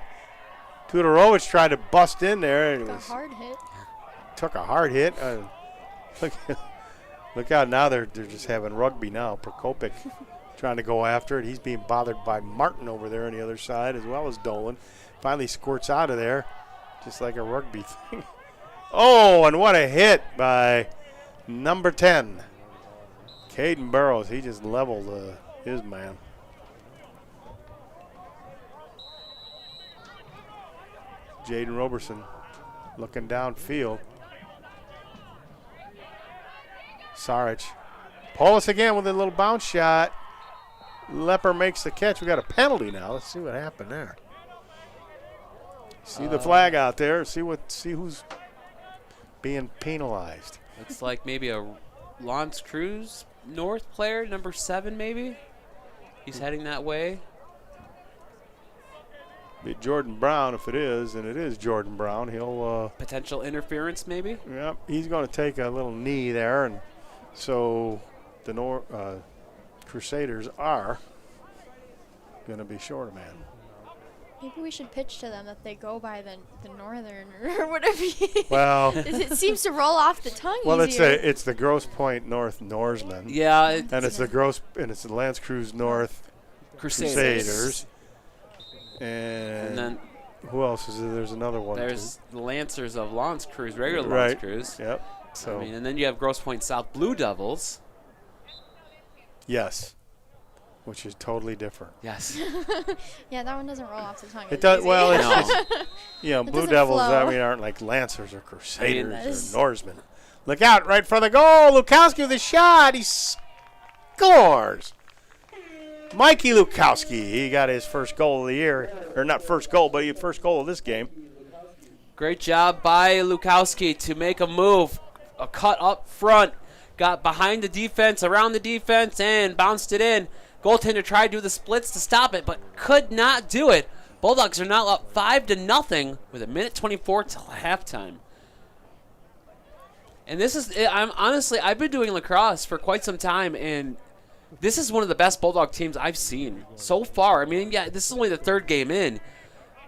Tudorovich tried to bust in there. And it was hard hit. took a hard hit. Look out, now they're just having rugby now. Prokopic trying to go after it. He's being bothered by Martin over there on the other side, as well as Dolan. Finally squirts out of there, just like a rugby thing. Oh, and what a hit by number 10. Caden Burrows. He just leveled his man. Jaden Roberson looking downfield. Sarich. Paulus again with a little bounce shot. Lepper makes the catch. We got a penalty now. Let's see what happened there. See the flag out there. See who's being penalized. Looks like maybe a Lance Creuse North player, number 7 maybe. He's heading that way. Be Jordan Brown if it is, and it is Jordan Brown. He'll Potential interference maybe. Yep, he's going to take a little knee there, and so the Crusaders are going to be short a man. Maybe we should pitch to them that they go by the Northern or whatever. Well, It seems to roll off the tongue well, easier. it's the Grosse Pointe North Norsemen. Yeah, And it's the Lance Creuse North Crusaders. And then who else is there? There's another one. there's the Lancers of Lance Creuse, regular Right. Lance Creuse. Yep. So I mean, and then you have Grosse Pointe South Blue Devils. yes, which is totally different. Yes. Yeah, that one doesn't roll off the tongue. It as does easy. well. It's No. just, Blue doesn't Devils. flow. I mean, aren't like Lancers or Crusaders that's- or Norsemen. Look out! Right for the goal. Lukowski with a shot. He scores. Mikey Lukowski. He got his first goal of the year, or not first goal, but his first goal of this game. Great job by Lukowski to make a move, a cut up front, got behind the defense, around the defense, and bounced it in. Goaltender tried to do the splits to stop it, but could not do it. Bulldogs are now up 5-0 with 1:24 till halftime. And this is, I've been doing lacrosse for quite some time, and this is one of the best Bulldog teams I've seen so far. I mean, yeah, this is only the third game in,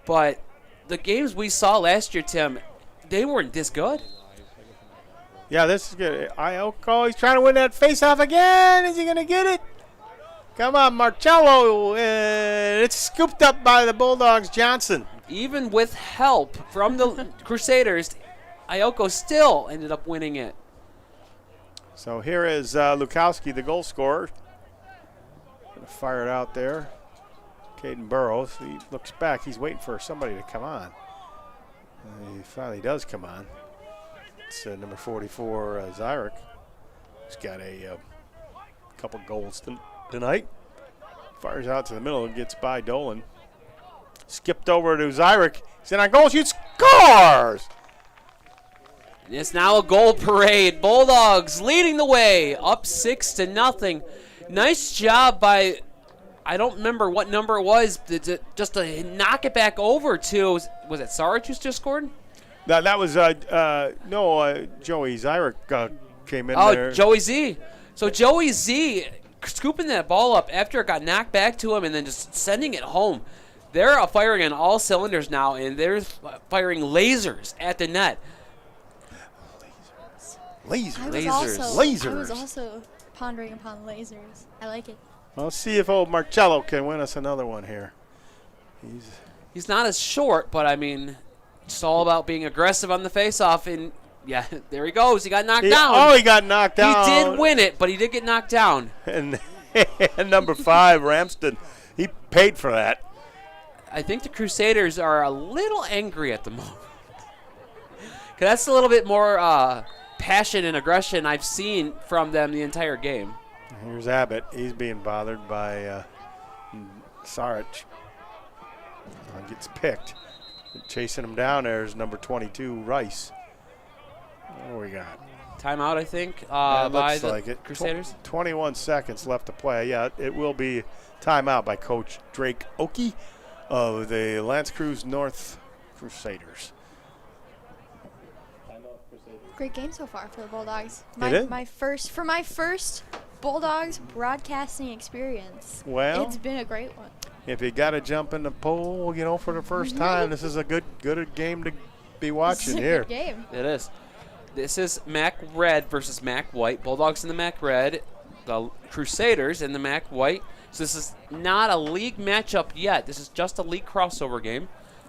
but the games we saw last year, Tim, they weren't this good. Yeah, this is good. Ioko, he's trying to win that face-off again. Is he going to get it? Come on, Marcello. It's scooped up by the Bulldogs, Johnson. Even with help from the Crusaders, Ioko still ended up winning it. So here is Lukowski, the goal scorer. Gonna fire it out there. Caden Burrows. He looks back. He's waiting for somebody to come on. He finally does come on. It's number 44, Zyrick. He's got a couple goals tonight. Fires out to the middle and gets by Dolan. Skipped over to Zyrick. He's in on goal, shoots, scores! And it's now a goal parade. Bulldogs leading the way, up 6-0. Nice job by, I don't remember what number it was, just to knock it back over to, was it Sarich who just scored? That was, Joey Zyrick came in there. Oh, Joey Z. So Joey Z scooping that ball up after it got knocked back to him and then just sending it home. They're firing on all cylinders now, and they're firing lasers at the net. Lasers. I was also pondering upon lasers. I like it. Well, let's see if old Marcello can win us another one here. He's not as short, but I mean, it's all about being aggressive on the face-off. And yeah, there he goes. He got knocked down. Oh, he got knocked down. He did win it, but he did get knocked down. And number 5, Ramsden, he paid for that. I think the Crusaders are a little angry at the moment. Because that's a little bit more passion and aggression I've seen from them the entire game. Here's Abbott. He's being bothered by Sarich. Gets picked. Chasing him down there is number 22, Rice. What do we got? Timeout, I think, by the Crusaders. 21 seconds left to play. Yeah, it will be timeout by Coach Drake Oakey of the Lance Creuse North Crusaders. Great game so far for the Bulldogs. It is? My first Bulldogs broadcasting experience. Well, it's been a great one. If you got to jump in the pool, for the first time, this is a good game to be watching here. Good game. It is. This is MAC Red versus MAC White. Bulldogs in the MAC Red, the Crusaders in the MAC White. So this is not a league matchup yet. This is just a league crossover game.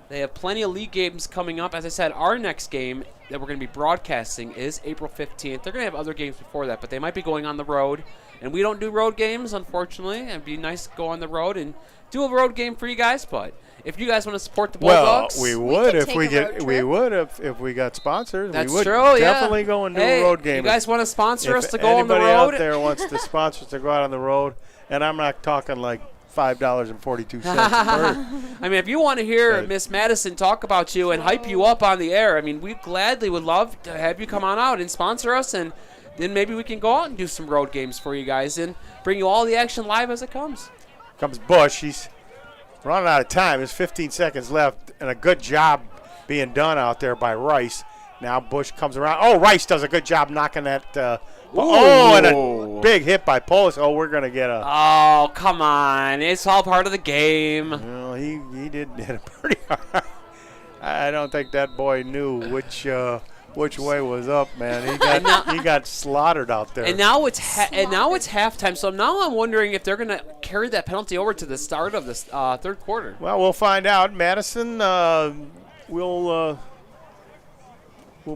They have plenty of league games coming up. As I said, our next game that we're going to be broadcasting is April 15th. They're going to have other games before that, but they might be going on the road. And we don't do road games, unfortunately. It'd be nice to go on the road and do a road game for you guys. But if you guys want to support the Bulldogs, we would if we got sponsors. That's we would true. Definitely go and do a road game. You guys want to sponsor us to go on the road? If anybody out there wants to sponsor us to go out on the road, and I'm not talking like $5.42 I mean, if you want to hear Miss Madison talk about you and hype you up on the air, I mean, we gladly would love to have you come on out and sponsor us, and then maybe we can go out and do some road games for you guys and bring you all the action live as it comes. Comes Bush. He's running out of time. There's 15 seconds left, and a good job being done out there by Rice. Now Bush comes around. Oh, Rice does a good job knocking that. And a big hit by Polis. Oh, we're going to get a. Oh, come on. It's all part of the game. Well, he did hit it pretty hard. I don't think that boy knew which way was up, man. He got slaughtered out there. And now it's halftime. So now I'm wondering if they're going to carry that penalty over to the start of this third quarter. Well, we'll find out. Madison, we'll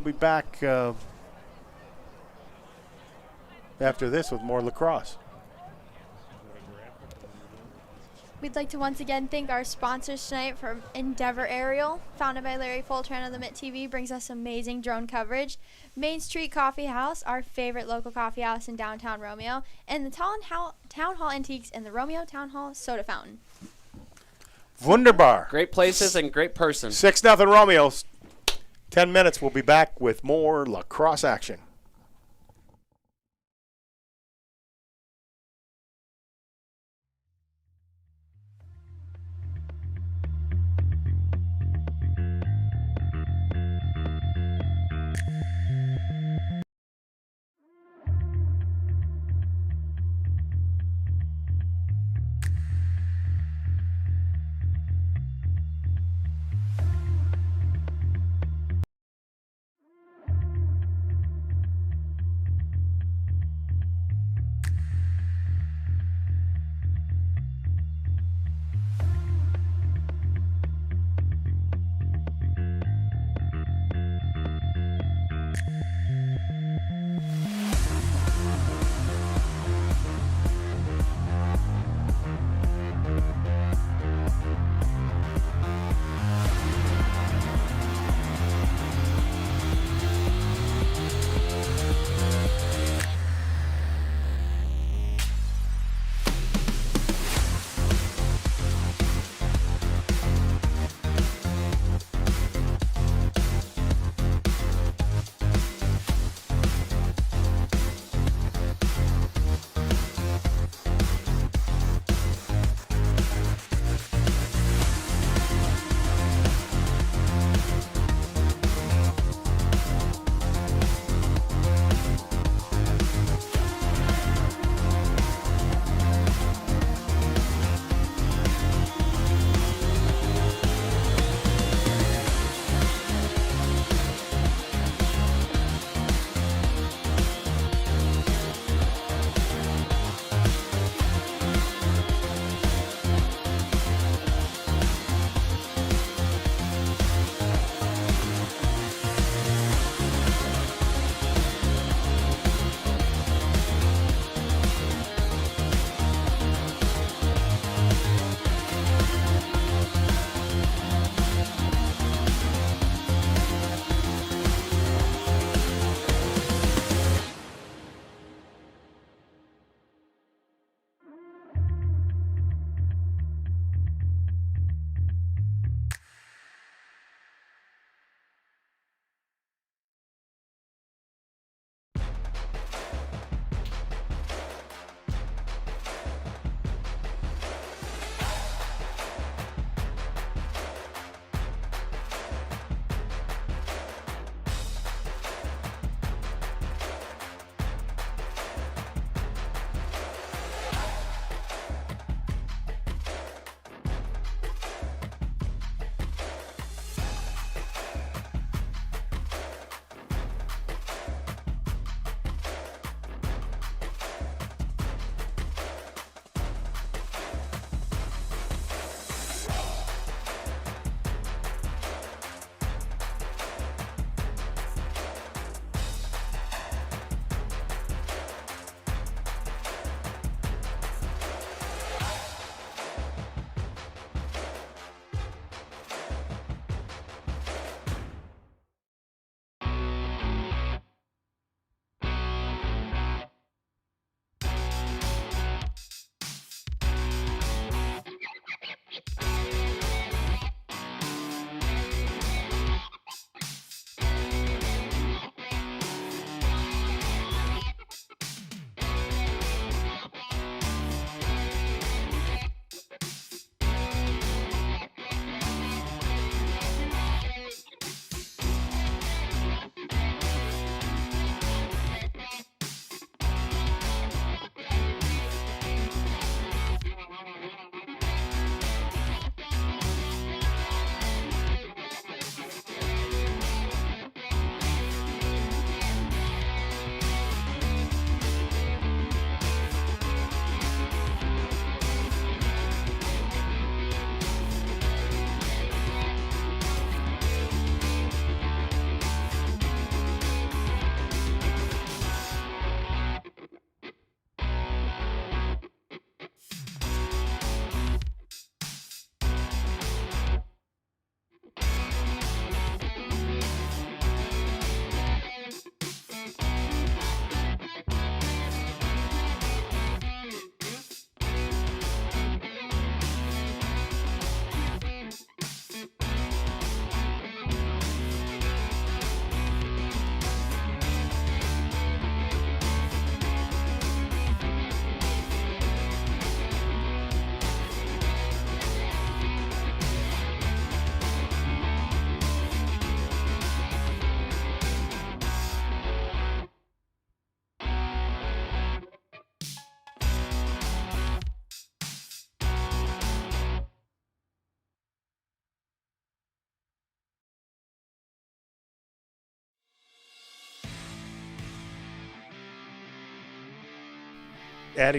be back after this with more lacrosse. We'd like to once again thank our sponsors tonight from Endeavor Aerial, founded by Larry Foltran of the Mitt TV, brings us amazing drone coverage. Main Street Coffee House, our favorite local coffee house in downtown Romeo, and the Town Hall Antiques and the Romeo Town Hall Soda Fountain. Wunderbar. Great places and great person. 6-0 Romeo. 10 minutes. We'll be back with more lacrosse action.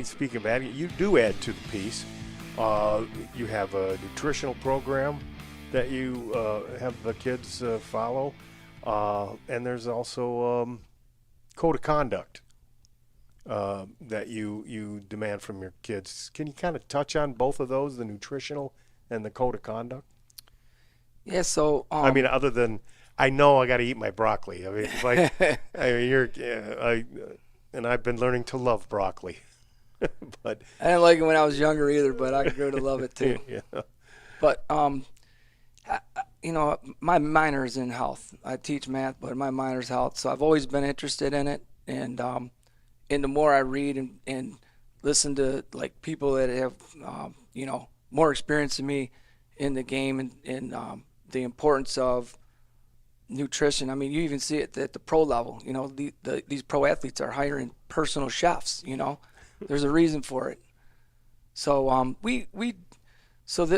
speaking of adding, you do add to the piece. You have a nutritional program that you have the kids follow, and there's also code of conduct that you demand from your kids. Can you kind of touch on both of those, the nutritional and the code of conduct? Yeah, so I mean, other than I know I got to eat my broccoli. I mean, it's like and I've been learning to love broccoli. But I didn't like it when I was younger either, but I grew to love it too. Yeah. But my minor is in health. I teach math, but my minor is health, so I've always been interested in it. And the more I read and listen to like people that have more experience than me in the game and the importance of nutrition. I mean, you even see it at the pro level. You know, these pro athletes are hiring personal chefs. You know, there's a reason for it. So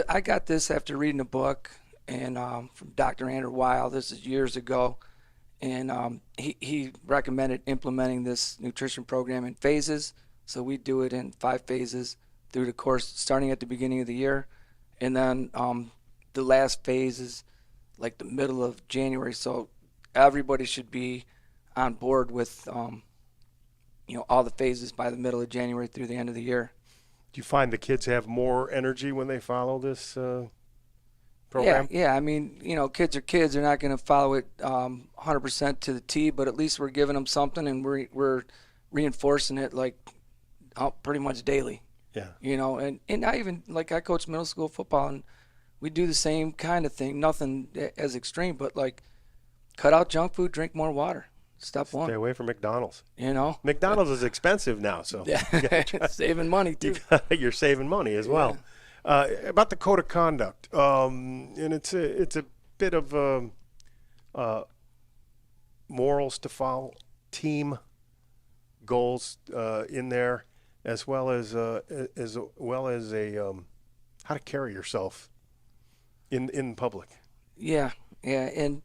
I got this after reading a book and from Dr. Andrew Weil. This is years ago, and he recommended implementing this nutrition program in phases. So we do it in 5 phases through the course, starting at the beginning of the year, and then the last phase is like the middle of January. So everybody should be on board with all the phases by the middle of January through the end of the year. Do you find the kids have more energy when they follow this program? Yeah. I mean, kids are kids. They're not going to follow it 100% to the T, but at least we're giving them something, and we're reinforcing it like pretty much daily. Yeah. And I even, like, I coach middle school football, and we do the same kind of thing. Nothing as extreme, but like cut out junk food, drink more water. Step one. Stay away from McDonald's. McDonald's is expensive now, so saving money too. You're saving money as well. About the code of conduct, and it's a bit of morals to follow, team goals in there, as well as a how to carry yourself in public. Yeah, and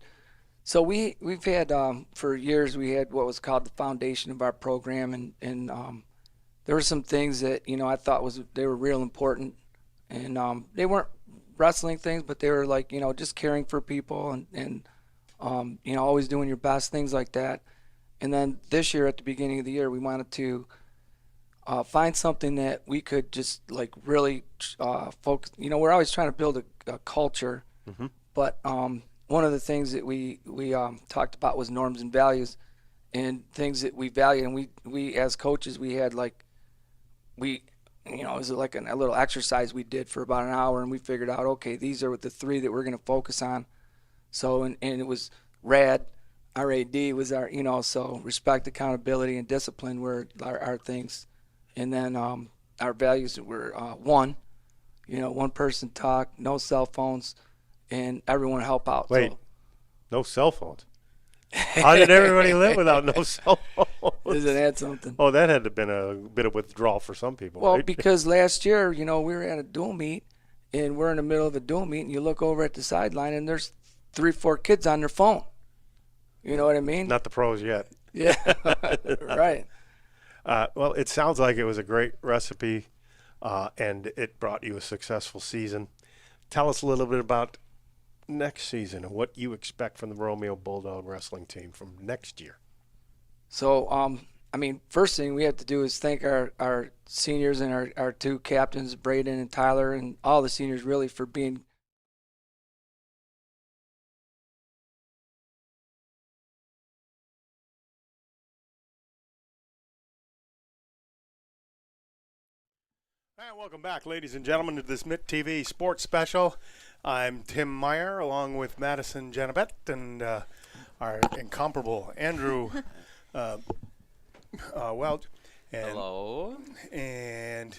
so we've had for years we had what was called the foundation of our program, and there were some things that I thought they were real important, and they weren't wrestling things, but they were like just caring for people and always doing your best, things like that. And then this year at the beginning of the year we wanted to find something that we could just like really focus. We're always trying to build a culture, mm-hmm. but one of the things that we talked about was norms and values and things that we value. And we as coaches, we had like, it was like a little exercise we did for about an hour, and we figured out, okay, these are the 3 that we're going to focus on. So, and it was RAD was our, so respect, accountability, and discipline were our things. And then our values were 1, one person talk, no cell phones, and everyone help out. Wait, no cell phones? How did everybody live without no cell phones? Does it add something? Oh, that had to have been a bit of withdrawal for some people. Well, right? Because last year, we were at a dual meet, and we're in the middle of a dual meet, and you look over at the sideline, and there's 3-4 kids on their phone. You know what I mean? Not the pros yet. Yeah, right. Well, it sounds like it was a great recipe, and it brought you a successful season. Tell us a little bit about next season and what you expect from the Romeo Bulldog wrestling team from next year. So, first thing we have to do is thank our seniors and our 2 captains, Braden and Tyler, and all the seniors really for being And welcome back, ladies and gentlemen, to this Mitt TV Sports Special. I'm Tim Meyer, along with Madison Janabet and our incomparable Andrew Welch. Hello. And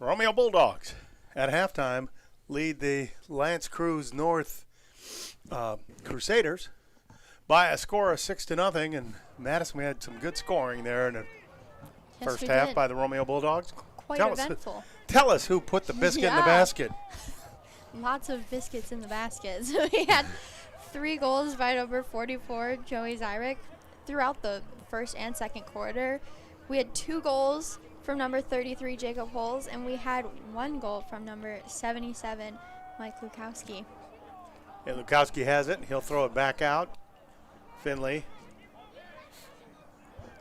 Romeo Bulldogs at halftime lead the Lance Creuse North Crusaders by a score of 6-0. And Madison, we had some good scoring there in the first half by the Romeo Bulldogs. Quite eventful. Tell us who put the biscuit in the basket. Lots of biscuits in the basket. So we had 3 goals by number 44, Joey Zyrick, throughout the first and second quarter. We had 2 goals from number 33, Jacob Holes, and we had 1 goal from number 77, Mike Lukowski. And Lukowski has it. He'll throw it back out. Finley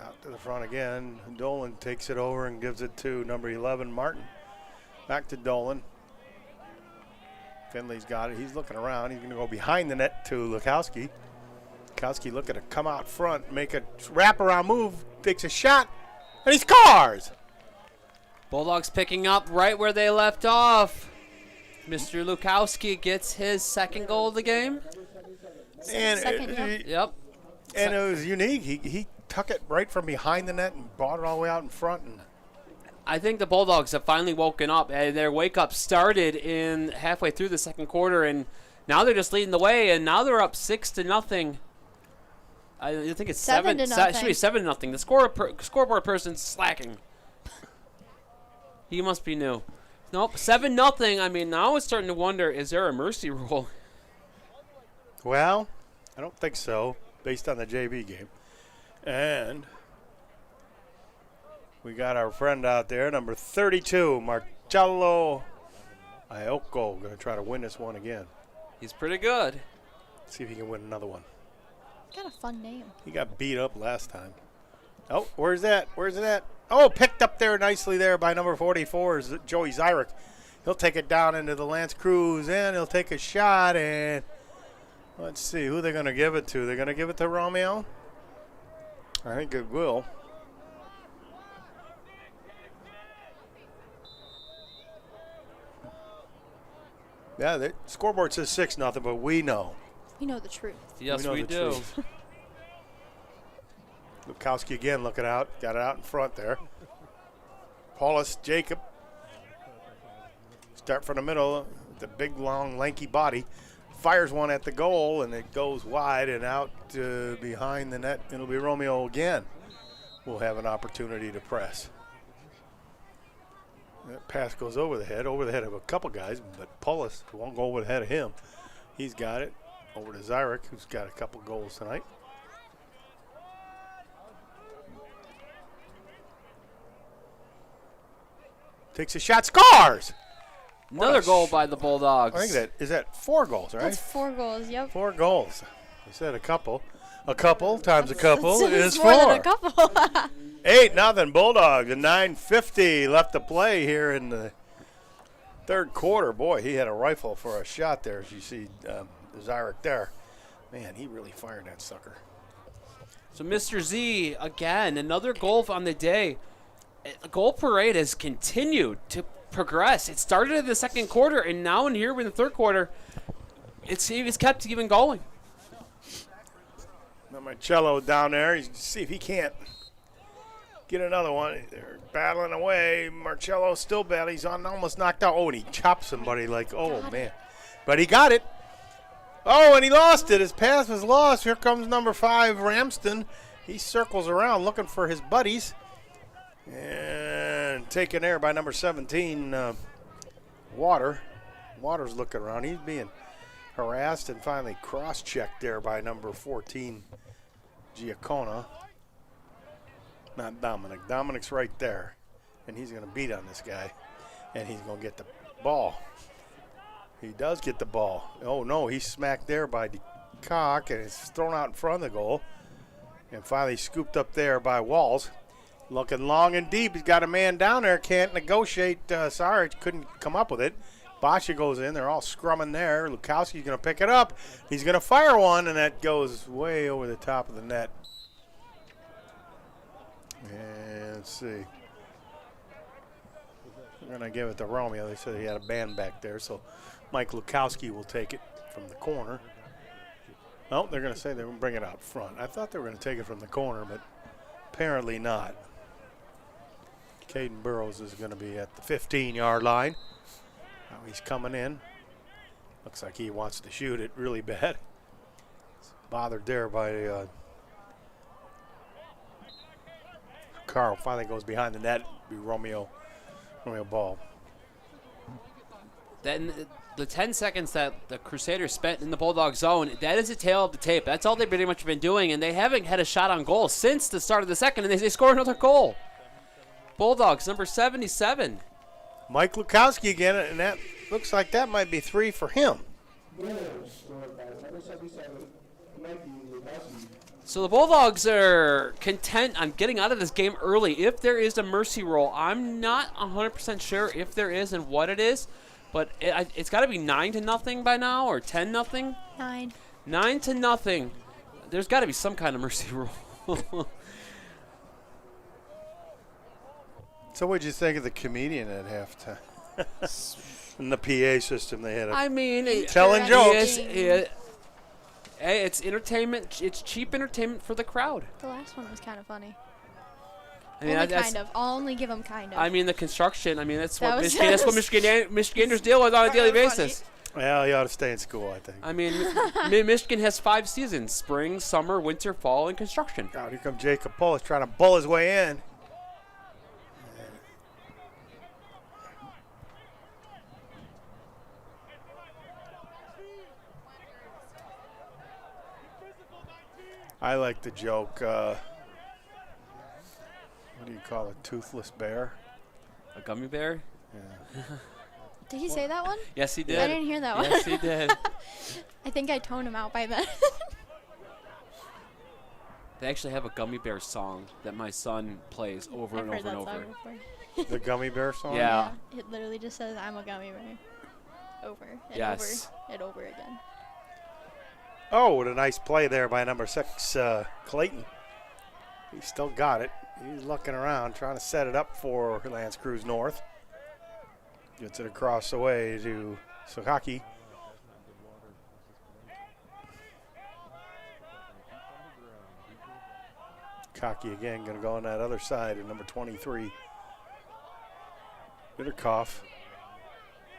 out to the front again. Dolan takes it over and gives it to number 11, Martin. Back to Dolan. Finley's got it. He's looking around. He's going to go behind the net to Lukowski. Lukowski looking to come out front, make a wraparound move, takes a shot, and he scores! Bulldogs picking up right where they left off. Mr. Lukowski gets his 2nd goal of the game. And Yep. And it was unique. He took it right from behind the net and brought it all the way out in front. And I think the Bulldogs have finally woken up. Their wake-up started in halfway through the 2nd quarter, and now they're just leading the way, and now they're up 6-0. I think it's 7 to It should be 0. 7-0. The scoreboard person's slacking. He must be new. Nope, 7-0. I mean, now it's starting to wonder, is there a mercy rule? well, I don't think so, based on the JV game. And we got our friend out there, number 32, Marcello Iocco, going to try to win this one again. He's pretty good. See if he can win another one. Got a fun name. He got beat up last time. Oh, where's that? Where's it at? Oh, picked up there nicely there by number 44 is Joey Zyrick. He'll take it down into the Lance Creuse, and he'll take a shot, and let's see who they're going to give it to. They're going to give it to Romeo? I think it will. Yeah, the scoreboard says 6-0, but we know. We know the truth. Yes, know we the do. truth. Lukowski again looking out. Got it out in front there. Paulus Jacob. Start from the middle. The big, long, lanky body. Fires one at the goal, and it goes wide and out behind the net. It'll be Romeo again. We'll have an opportunity to press. That pass goes over the head of a couple guys, but Paulus won't go over the head of him. He's got it. Over to Zyrick, who's got a couple goals tonight. Takes a shot, scores! Another goal by the Bulldogs. I think is that 4 goals, right? That's 4 goals, yep. 4 goals. You said a couple. A couple times a couple It's is more 4. than a couple. 8-0 Bulldogs, and 9:50 left to play here in the 3rd quarter. Boy, he had a rifle for a shot there, as you see Zyrick there. Man, he really fired that sucker. So Mr. Z, again, another goal on the day. The goal parade has continued to progress. It started in the 2nd quarter, and now in here in the 3rd quarter, it's kept even going. Now Marcello down there. He's see if he can't get another one. They're battling away. Marcello still battling. He's almost knocked out. Oh, and he chopped somebody like, oh, man. But he got it. Oh, and he lost it. His pass was lost. Here comes number 5, Ramston. He circles around looking for his buddies. And taken there by number 17, Water. Water's looking around. He's being harassed and finally cross-checked there by number 14, Giacona. Not Dominic. Dominic's right there. And he's going to beat on this guy. And he's going to get the ball. He does get the ball. Oh, no, he's smacked there by DeCock, and it's thrown out in front of the goal. And finally scooped up there by Walls. Looking long and deep. He's got a man down there. Can't negotiate. Sorry, couldn't come up with it. Basha goes in. They're all scrumming there. Lukowski's going to pick it up. He's going to fire one, and that goes way over the top of the net. And let's see. We're going to give it to Romeo. They said he had a band back there, so Mike Lukowski will take it from the corner. Oh, they're going to say they're going to bring it out front. I thought they were going to take it from the corner, but apparently not. Caden Burrows is going to be at the 15-yard line. Now he's coming in. Looks like he wants to shoot it really bad. He's bothered there by Carl. Finally goes behind the net. Be Romeo ball. Then the 10 seconds that the Crusaders spent in the Bulldog zone, that is a tale of the tape. That's all they've pretty much been doing, and they haven't had a shot on goal since the start of the second, and they score another goal. Bulldogs, number 77. Mike Lukowski again, and that looks like that might be 3 for him. So the Bulldogs are content on getting out of this game early. If there is a mercy roll, I'm not 100% sure if there is and what it is, but it's got to be 9-0 by now, or 10-0. 9. 9-0. There's got to be some kind of mercy roll. So what'd you think of the comedian at halftime? In the PA system they had. I mean, telling jokes. It's entertainment. It's cheap entertainment for the crowd. The last one was kind of funny. I mean, kind of. I'll only give them kind of. I mean, the construction. I mean, that's That what was- Michiganders deal with on a daily Funny. basis. Well, you ought to stay in school, I think. I mean, Michigan has 5 seasons: spring, summer, winter, fall, and construction. God, here comes Jacob Polis trying to bull his way in. I like the joke. What do you call it? Toothless bear? A gummy bear? Yeah. Did he say that one? Yes, he did. I didn't hear that one. Yes, he did. I think I toned him out by then. They actually have a gummy bear song that my son plays over I've and heard over and that over. song before. The gummy bear song? Yeah. It literally just says, "I'm a gummy bear." Over and Yes. over and over again. Oh, what a nice play there by number 6, Clayton. He still got it. He's looking around, trying to set it up for Lance Creuse North. Gets it across the way to Sakaki. Kaki again, going to go on that other side of number 23. Bitterkoff.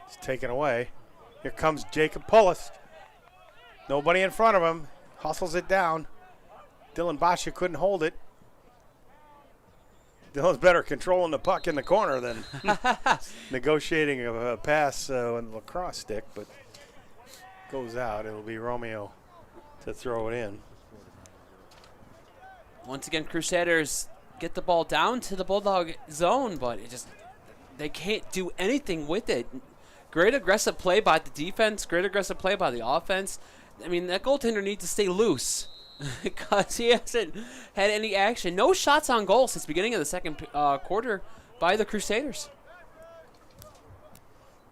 It's taken away. Here comes Jacob Polis. Nobody in front of him. Hustles it down. Dylan Basha couldn't hold it. Dylan's better controlling the puck in the corner than negotiating a pass on the lacrosse stick, but goes out. It'll be Romeo to throw it in. Once again, Crusaders get the ball down to the Bulldog zone, but they can't do anything with it. Great aggressive play by the defense, great aggressive play by the offense. I mean, that goaltender needs to stay loose because he hasn't had any action. No shots on goal since the beginning of the second quarter by the Crusaders.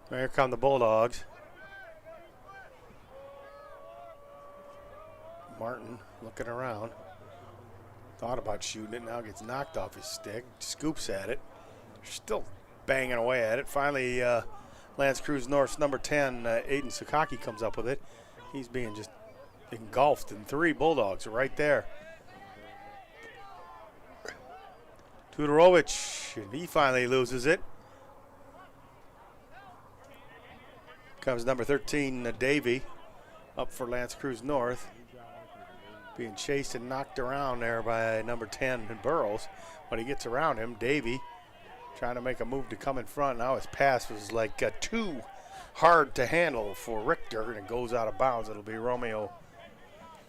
Here come the Bulldogs. Martin looking around. Thought about shooting it, now gets knocked off his stick. Scoops at it. Still banging away at it. Finally, Lance Creuse North's number 10, Aiden Sakaki, comes up with it. He's being just engulfed in 3 Bulldogs right there. Tudorovich, and he finally loses it. Comes number 13, Davey, up for Lance Creuse North. Being chased and knocked around there by number 10, Burrows. When he gets around him, Davey trying to make a move to come in front. Now his pass was like too hard to handle for Richter, and it goes out of bounds. It'll be Romeo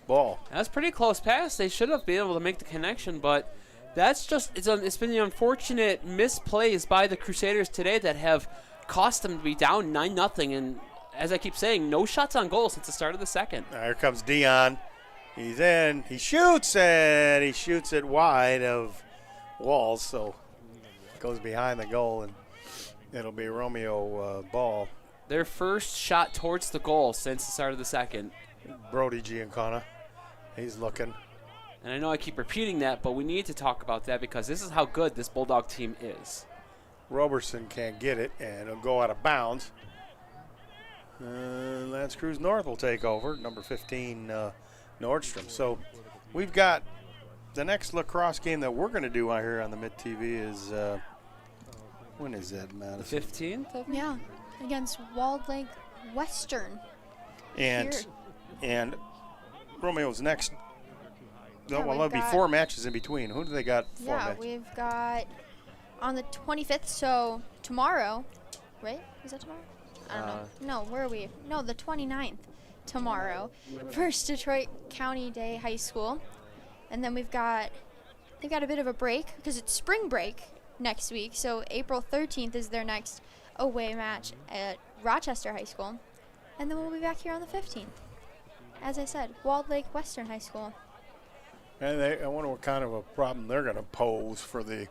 ball. That's a pretty close pass. They should have been able to make the connection, but that's just it's been the unfortunate misplays by the Crusaders today that have cost them to be down 9-0. And as I keep saying, no shots on goal since the start of the second. Now here comes Dion. He's in. He shoots, and he shoots it wide of Walls, so it goes behind the goal, and it'll be Romeo ball. Their first shot towards the goal since the start of the second. Brody Giancana, he's looking. And I know I keep repeating that, but we need to talk about that because this is how good this Bulldog team is. Roberson can't get it, and it'll go out of bounds. Lance Creuse North will take over, number 15, Nordstrom. So we've got the next lacrosse game that we're going to do out here on the Mitt TV is, when is that, Madison? 15th? Yeah, against Walled Lake Western. And Here. and Romeo's next. No, Yeah, well, we've there'll be got- 4 matches in between. Who do they got? 4 Yeah, matches. we've got on the 25th, so tomorrow, right? Is that tomorrow? I don't know. No, where are we? No, the 29th, tomorrow. First Detroit County Day High School. And then they've got a bit of a break because it's spring break next week. So April 13th is their next away match at Rochester High School. And then we'll be back here on the 15th. As I said, Walled Lake Western High School. And I wonder what kind of a problem they're going to pose for the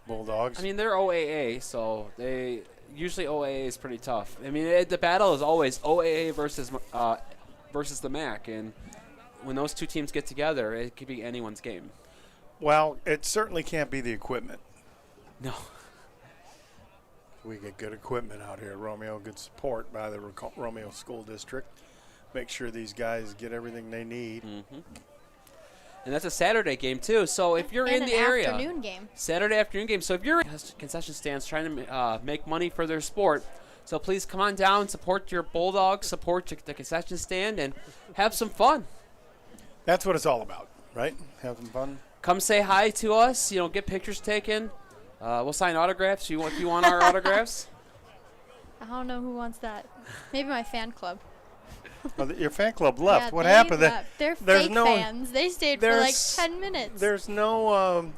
Bulldogs. I mean, they're OAA, so they usually OAA is pretty tough. I mean, the battle is always OAA versus the MAC, and when those two teams get together, it could be anyone's game. Well, it certainly can't be the equipment. No. We get good equipment out here at Romeo, good support by the Romeo School District. Make sure these guys get everything they need. Mm-hmm. And that's a Saturday game, too. So if you're in the area. Afternoon game. Saturday afternoon game. So if you're in concession stands trying to make money for their sport, so please come on down, support your Bulldogs, support the concession stand, and have some fun. That's what it's all about, right? Have some fun. Come say hi to us. Get pictures taken. We'll sign autographs if you want our autographs. I don't know who wants that. Maybe my fan club. Well, your fan club left. Yeah, what they happened? left. They're fake fans. They stayed for like 10 minutes. There's no.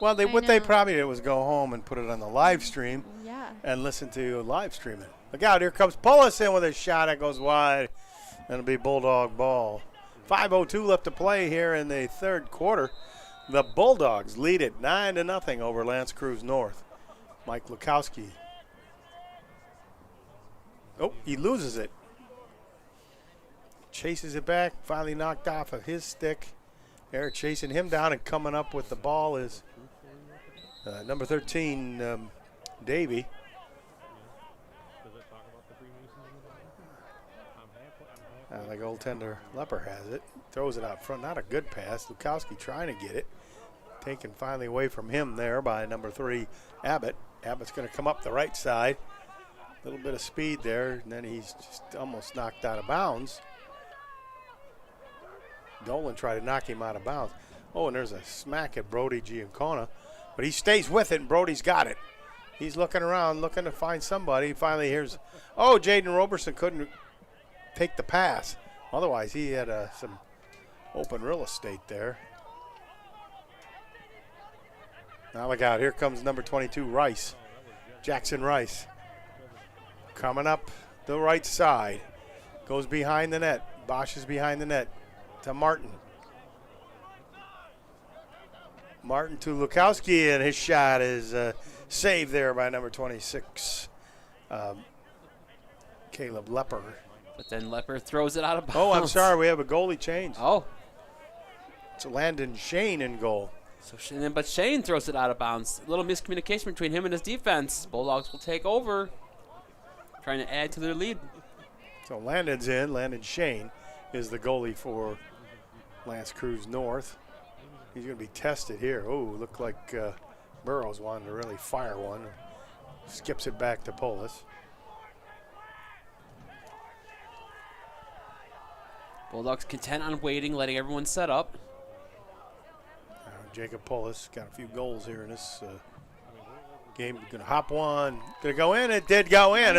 Well, they probably did was go home and put it on the live stream. Yeah. And listen to live streaming. Look out! Here comes Pullis in with a shot that goes wide. That'll be Bulldog ball. 5:02 left to play here in the third quarter. The Bulldogs lead it 9-0 over Lance Creuse North. Mike Lukowski. Oh, he loses it. Chases it back, finally knocked off of his stick. They're chasing him down, and coming up with the ball is number 13, Davey. The goaltender Lepper has it. Throws it out front. Not a good pass. Lukowski trying to get it. Taken finally away from him there by number 3, Abbott. Abbott's going to come up the right side. A little bit of speed there, and then he's just almost knocked out of bounds. Dolan tried to knock him out of bounds. Oh, and there's a smack at Brody Giancona. But he stays with it, and Brody's got it. He's looking around, looking to find somebody. Finally, here's, Jaden Roberson couldn't take the pass. Otherwise, he had some open real estate there. Now look out, here comes number 22, Rice. Jackson Rice. Coming up the right side. Goes behind the net. Bosch is behind the net to Martin. Martin to Lukowski, and his shot is saved there by number 26, Caleb Lepper. But then Lepper throws it out of bounds. Oh, I'm sorry, we have a goalie change. Oh. It's Landon Shane in goal. But Shane throws it out of bounds. A little miscommunication between him and his defense. Bulldogs will take over, trying to add to their lead. So Landon's in. Landon Shane is the goalie for Lance Creuse North. He's going to be tested here. Oh, looked like Burrows wanted to really fire one. Skips it back to Polis. Bulldogs content on waiting, letting everyone set up. Jacob Polis got a few goals here in this game. Going to hop one. Going to go in. It did go in.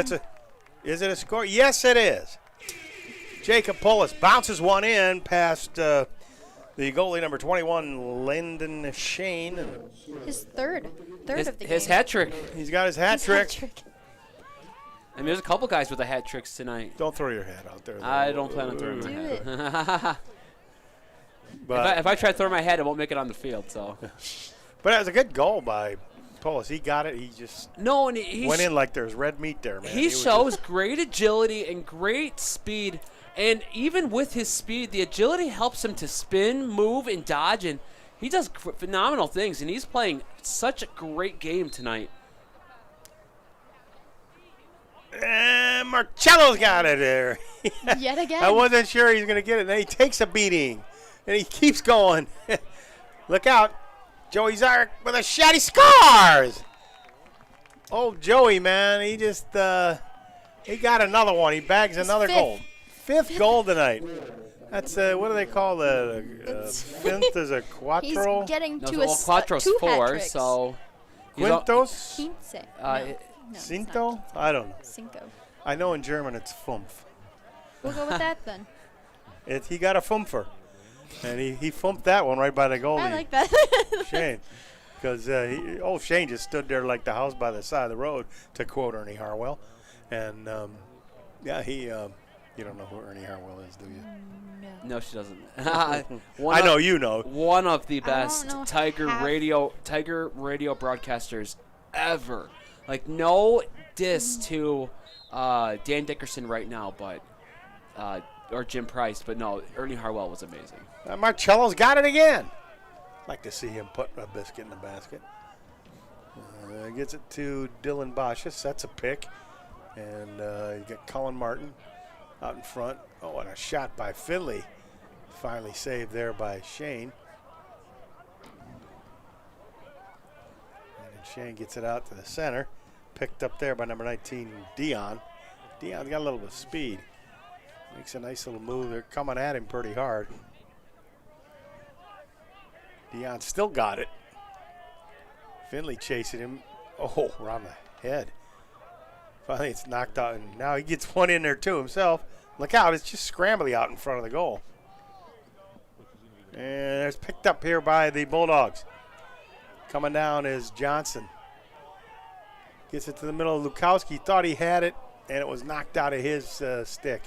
Is it a score? Yes, it is. Jacob Polis bounces one in past the goalie number 21, Landon Shane. His third of the game. His hat trick. He's got his hat trick. I mean, there's a couple guys with the hat tricks tonight. Don't throw your hat out there, though. I don't plan on throwing my hat. But if I try to throw my hat, I won't make it on the field. So. But it was a good goal by Polis. He got it. He just went in like there's red meat there, man. He shows great agility and great speed. And even with his speed, the agility helps him to spin, move, and dodge. And he does phenomenal things. And he's playing such a great game tonight. And Marcello's got it there. Yet again. I wasn't sure he was going to get it. Then he takes a beating. And he keeps going. Look out. Joey Zarek with a shot. He scores! Oh, Joey, man. He just he got another one. He bags another goal. Fifth goal tonight. That's, what do they call the fifth is a quattro? He's getting to quattro's two 4, hat tricks. so. Quintos? Quince. No, Cinto? I don't know. Cinco. I know in German it's Fumpf. We'll go with that then. He got a Fumpfer. And he fumped that one right by the goalie. I like that. Shane. because old Shane just stood there like the house by the side of the road, to quote Ernie Harwell. And, yeah, you don't know who Ernie Harwell is, do you? No, she doesn't. I know you know. One of the I don't best know Tiger half. radio broadcasters ever. Like, no diss to Dan Dickerson right now, but or Jim Price, but no, Ernie Harwell was amazing. Marcello's got it again. Like to see him put a biscuit in the basket. Gets it to Dylan Boschus. That's a pick. And you get Colin Martin out in front. Oh, and a shot by Finley. Finally saved there by Shane. And then Shane gets it out to the center. Picked up there by number 19, Dion. Dion's got a little bit of speed. Makes a nice little move. They're coming at him pretty hard. Dion still got it. Finley chasing him. Oh, around the head. Finally, it's knocked out, and now he gets one in there too himself. Look out, it's just scrambly out in front of the goal. And it's picked up here by the Bulldogs. Coming down is Johnson. Gets it to the middle. Lukowski thought he had it, and it was knocked out of his stick.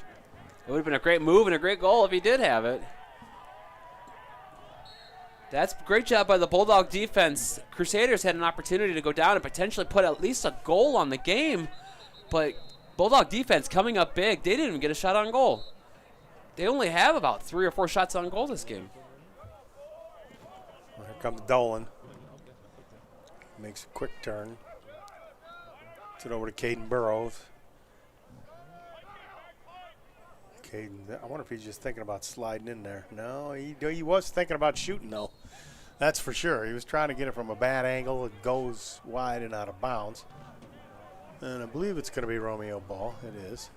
It would have been a great move and a great goal if he did have it. That's a great job by the Bulldog defense. Crusaders had an opportunity to go down and potentially put at least a goal on the game, but Bulldog defense coming up big. They didn't even get a shot on goal. They only have about 3 or 4 shots on goal this game. Well, here comes Dolan. Makes a quick turn. Gets it over to Caden Burrows. Caden, I wonder if he's just thinking about sliding in there. No, he was thinking about shooting, though. That's for sure. He was trying to get it from a bad angle. It goes wide and out of bounds. And I believe it's going to be Romeo ball. It is.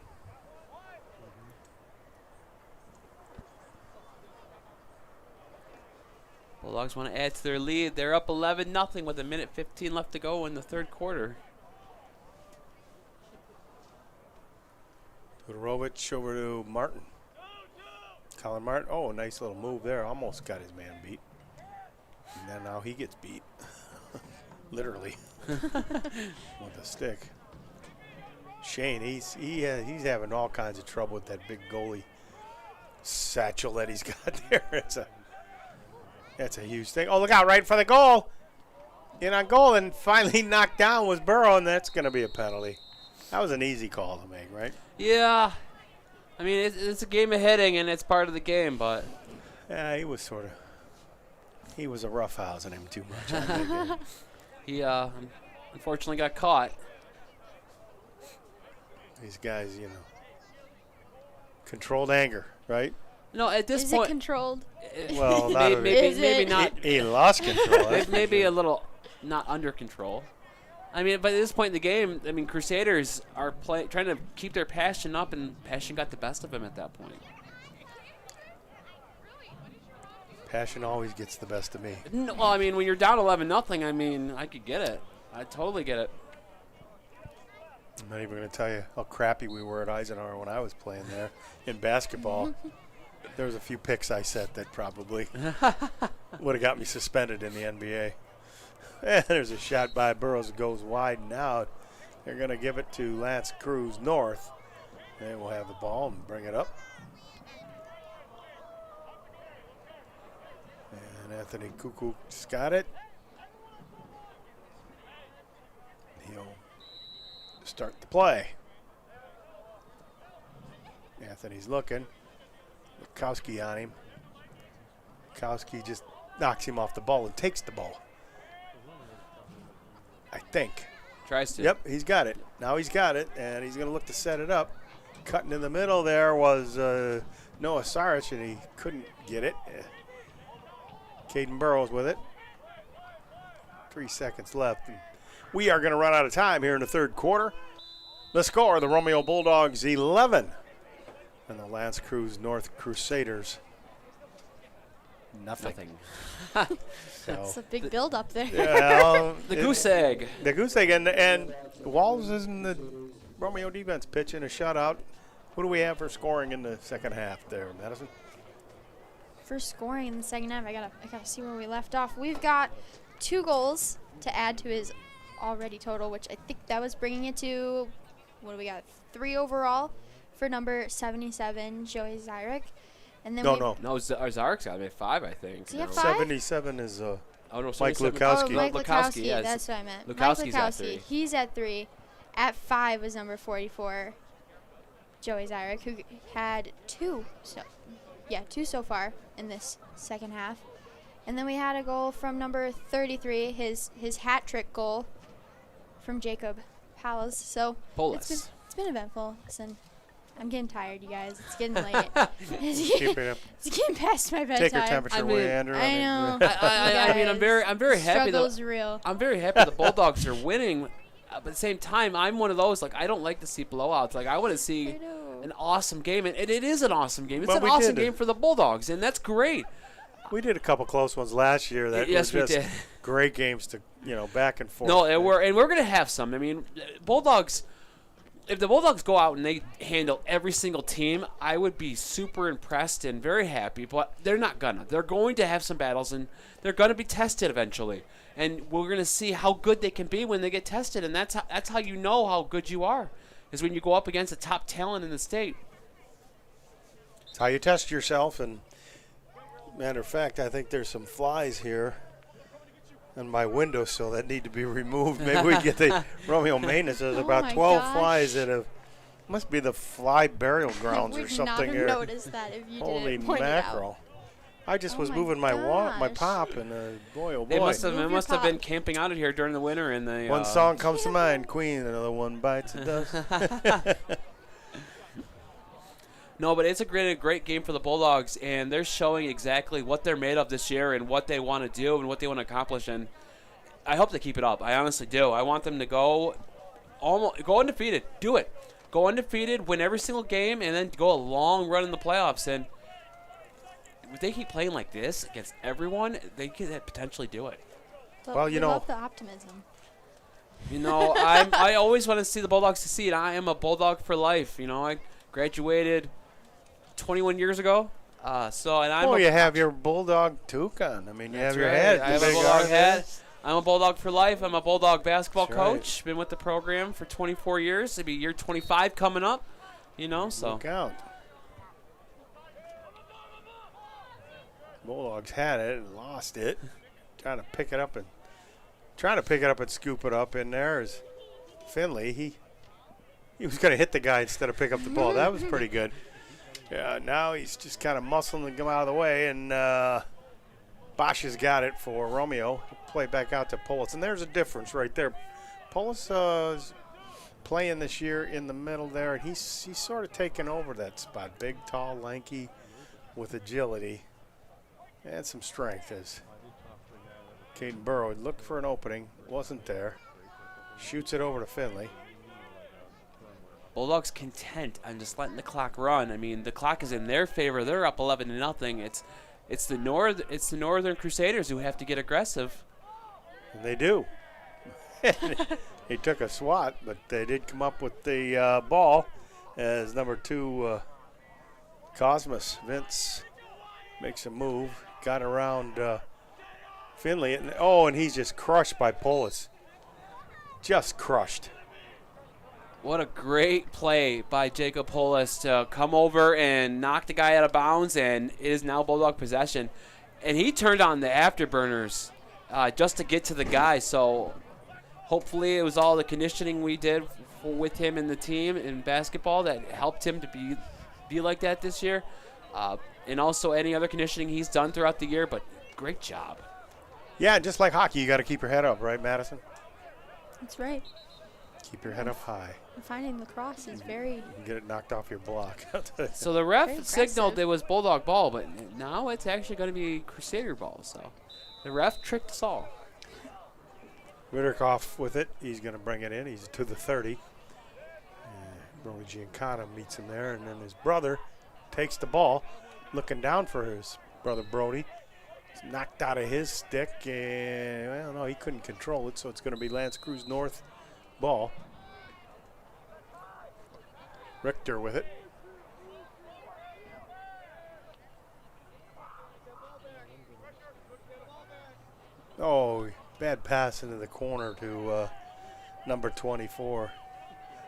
Bulldogs want to add to their lead. They're up 11-0 with 1:15 left to go in the third quarter. Tudorovich over to Martin. Colin Martin. Oh, nice little move there. Almost got his man beat. And then now he gets beat. Literally. With a stick. Shane, he's having all kinds of trouble with that big goalie satchel that he's got there. That's a huge thing. Oh, look out, right for the goal. In on goal, and finally knocked down was Burrow, and that's going to be a penalty. That was an easy call to make, right? Yeah. I mean, it's a game of hitting, and it's part of the game, but. Yeah, he was a roughhousing him too much. I think. He unfortunately got caught. These guys, controlled anger, right? No, at this Is point. it controlled? Well, not a- maybe not. He lost control. that's for Maybe sure. a little not under control. I mean, but at this point in the game, I mean, Crusaders are trying to keep their passion up, and passion got the best of them at that point. Passion always gets the best of me. No, well, I mean, when you're down 11-0, I mean, I could get it. I totally get it. I'm not even going to tell you how crappy we were at Eisenhower when I was playing there in basketball. There was a few picks I set that probably would have got me suspended in the NBA. And there's a shot by Burrows that goes wide and out. They're going to give it to Lance Creuse North. They will have the ball and bring it up. And Anthony Kukuk's got it. He'll start the play. Anthony's looking. Lukowski on him. Lukowski just knocks him off the ball and takes the ball. I think. Tries to. Yep, he's got it. Now he's got it, and he's going to look to set it up. Cutting in the middle there was Noah Sarich, and he couldn't get it. Caden Burrows with it. 3 seconds left. And we are going to run out of time here in the third quarter. The score, the Romeo Bulldogs 11. And the Lance Creuse North Crusaders, nothing. So, It's a big build up there. yeah, The goose egg. The goose egg, and Walls is in the Romeo defense pitching a shutout. Who do we have for scoring in the second half there, Madison? For scoring in the second half, I gotta see where we left off. We've got 2 goals to add to his already total, which I think that was bringing it to, what do we got, 3 overall for number 77, Joey Zyrek. And then No, we, no. No, Zarek's got to be 5, I think. Does he have No. 5? 77 is Oh, no, Mike 77. Lukowski. Oh, Mike Lukowski, Lukowski, yeah, that's what I meant. Lukowski's Mike at Lukowski, 3. he's at 3. At 5 was number 44, Joey Zyrek, who had 2 so far in this second half. And then we had a goal from number 33, his hat trick goal from Jacob Pallas. So Polis. it's been eventful. Listen, I'm getting tired, you guys. It's getting late. keep it up. It's getting past my bedtime. Take your temperature I away, mean, Andrew. I know. I mean, I'm very happy that Struggle's real. I'm very happy the Bulldogs are winning. But at the same time, I'm one of those, like, I don't like to see blowouts. Like, I want to see I know. an awesome game, and it is an awesome game. It's But an we awesome did. game for the Bulldogs, and that's great. We did a couple close ones last year that Yes, were we just did. great games to, back and forth. No, and we're going to have some. I mean, Bulldogs. If the Bulldogs go out and they handle every single team, I would be super impressed and very happy. But they're not gonna. They're going to have some battles, and they're going to be tested eventually. And we're going to see how good they can be when they get tested. And that's how you know how good you are, is when you go up against the top talent in the state. It's how you test yourself. And matter of fact, I think there's some flies here on my windowsill that need to be removed. Maybe we get the Romeo maintenance. There's Oh about my 12 gosh. flies that have must be the fly burial I grounds or would something not have here. noticed that if you Holy didn't point it out. mackerel! I just Oh was my moving my my gosh. pop, and boy, oh They boy. must have, Move they your must have been pop. camping out here during the winter. And the One song comes to mind, Queen, another one bites the dust. No, but it's a great game for the Bulldogs, and they're showing exactly what they're made of this year and what they want to do and what they want to accomplish. And I hope they keep it up. I honestly do. I want them to go undefeated. Do it. Go undefeated, win every single game, and then go a long run in the playoffs. And if they keep playing like this against everyone, they could potentially do it. But Well, we you know- love the optimism. I always want to see the Bulldogs succeed. I am a Bulldog for life. I graduated 21 years ago. You have your Bulldog toucan. I mean, you have your right. hat. I the have a big Bulldog R hat. there. I'm a Bulldog for life. I'm a Bulldog basketball That's right. coach. Been with the program for 24 years. It'll be year 25 coming up. So Look out. Bulldogs had it and lost it. Trying to pick it up and scoop it up in there is Finley. He was going to hit the guy instead of pick up the ball. That was pretty good. Yeah, now he's just kind of muscling to come out of the way, and Bosch has got it for Romeo. Play back out to Polis, and there's a difference right there. Polis is playing this year in the middle there, and he's sort of taken over that spot. Big, tall, lanky, with agility and some strength. As Caden Burrow looked for an opening, wasn't there. Shoots it over to Finley. Bulldogs content on just letting the clock run. I mean, the clock is in their favor. They're up 11-0. It's the Northern Crusaders who have to get aggressive. And they do. He took a swat, but they did come up with the ball as number 2, Cosmos. Vince makes a move, got around Finley. And he's just crushed by Polis. Just crushed. What a great play by Jacob Polis to come over and knock the guy out of bounds, and it is now Bulldog possession. And he turned on the afterburners just to get to the guy. So hopefully it was all the conditioning we did with him and the team in basketball that helped him to be like that this year. And also any other conditioning he's done throughout the year, but great job. Yeah, just like hockey, you got to keep your head up, right, Madison? That's right. Keep your head up high. Finding lacrosse is very. You can get it knocked off your block. So the Very ref signaled impressive. it was Bulldog ball, but now it's actually going to be Crusader ball. So the ref tricked us all. Ritterkoff with it. He's going to bring it in. He's to the 30. Brody Giancana meets him there, and then his brother takes the ball, looking down for his brother Brody. It's knocked out of his stick, and he couldn't control it, so it's going to be Lance Creuse North ball. Richter with it. pass into the corner to number 24.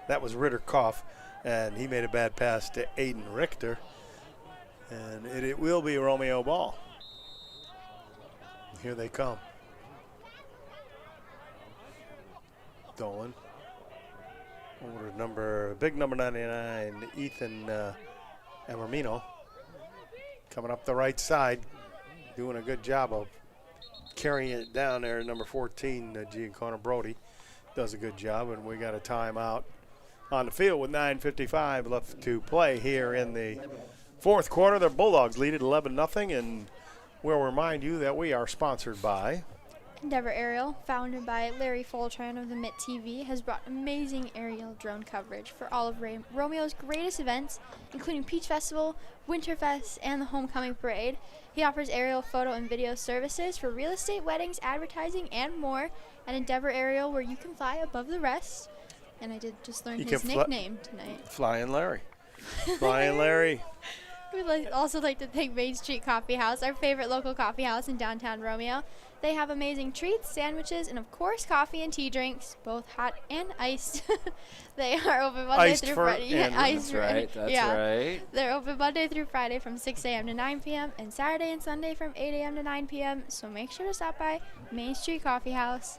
That was Ritter Koff, and he made a bad pass to Aiden Richter. And it will be Romeo ball. Here they come. Dolan. Over to big number 99, Ethan Amarmino. Coming up the right side, doing a good job of carrying it down there. Number 14, Giancarlo Brody, does a good job, and we got a timeout on the field with 9:55 left to play here in the fourth quarter. The Bulldogs lead at 11-0, and we'll remind you that we are sponsored by Endeavor Aerial, founded by Larry Foltran of the Mitt TV, has brought amazing aerial drone coverage for all of Romeo's greatest events, including Peach Festival, Winterfest, and the Homecoming Parade. He offers aerial photo and video services for real estate, weddings, advertising, and more at Endeavor Aerial, where you can fly above the rest. And I did just learn his nickname tonight. Flying Larry. Flying Larry. We'd also like to thank Main Street Coffee House, our favorite local coffee house in downtown Romeo. They have amazing treats, sandwiches, and of course coffee and tea drinks, both hot and iced. They are open Monday Iced through for Friday. Yeah, That's right. That's right. They're open Monday through Friday from 6 a.m. to 9 p.m. and Saturday and Sunday from 8 a.m. to 9 p.m. So make sure to stop by Main Street Coffee House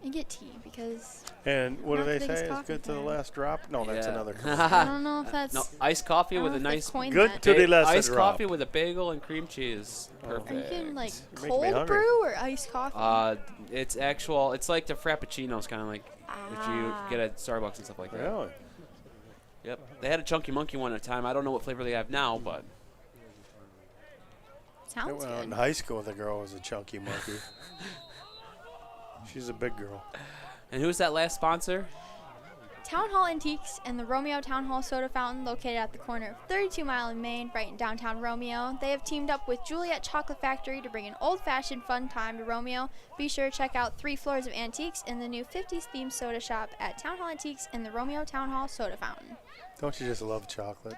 and get tea, because And what do not they the say? biggest It's coffee good to the fan. last drop? No, that's Yeah. another. I don't know if that's No, iced coffee I don't with know a if they nice coined Good that. to the last iced drop. coffee with a bagel and cream cheese. Are Perfect. you getting like You're making me cold hungry. brew or iced coffee? It's actual. It's like the frappuccinos, kind of like if you get at Starbucks and stuff like that. Really? Yep. They had a chunky monkey one at a time. I don't know what flavor they have now, but Sounds In good. high school, the girl was a chunky monkey. She's a big girl. and who's that last sponsor? Town Hall Antiques and the Romeo Town Hall Soda Fountain, located at the corner of 32 Mile and Main, right in downtown Romeo. They have teamed up with Juliet Chocolate Factory to bring an old-fashioned fun time to Romeo. Be sure to check out 3 floors of antiques in the new 50s themed soda shop at Town Hall Antiques and the Romeo Town Hall Soda Fountain. Don't you just love chocolate?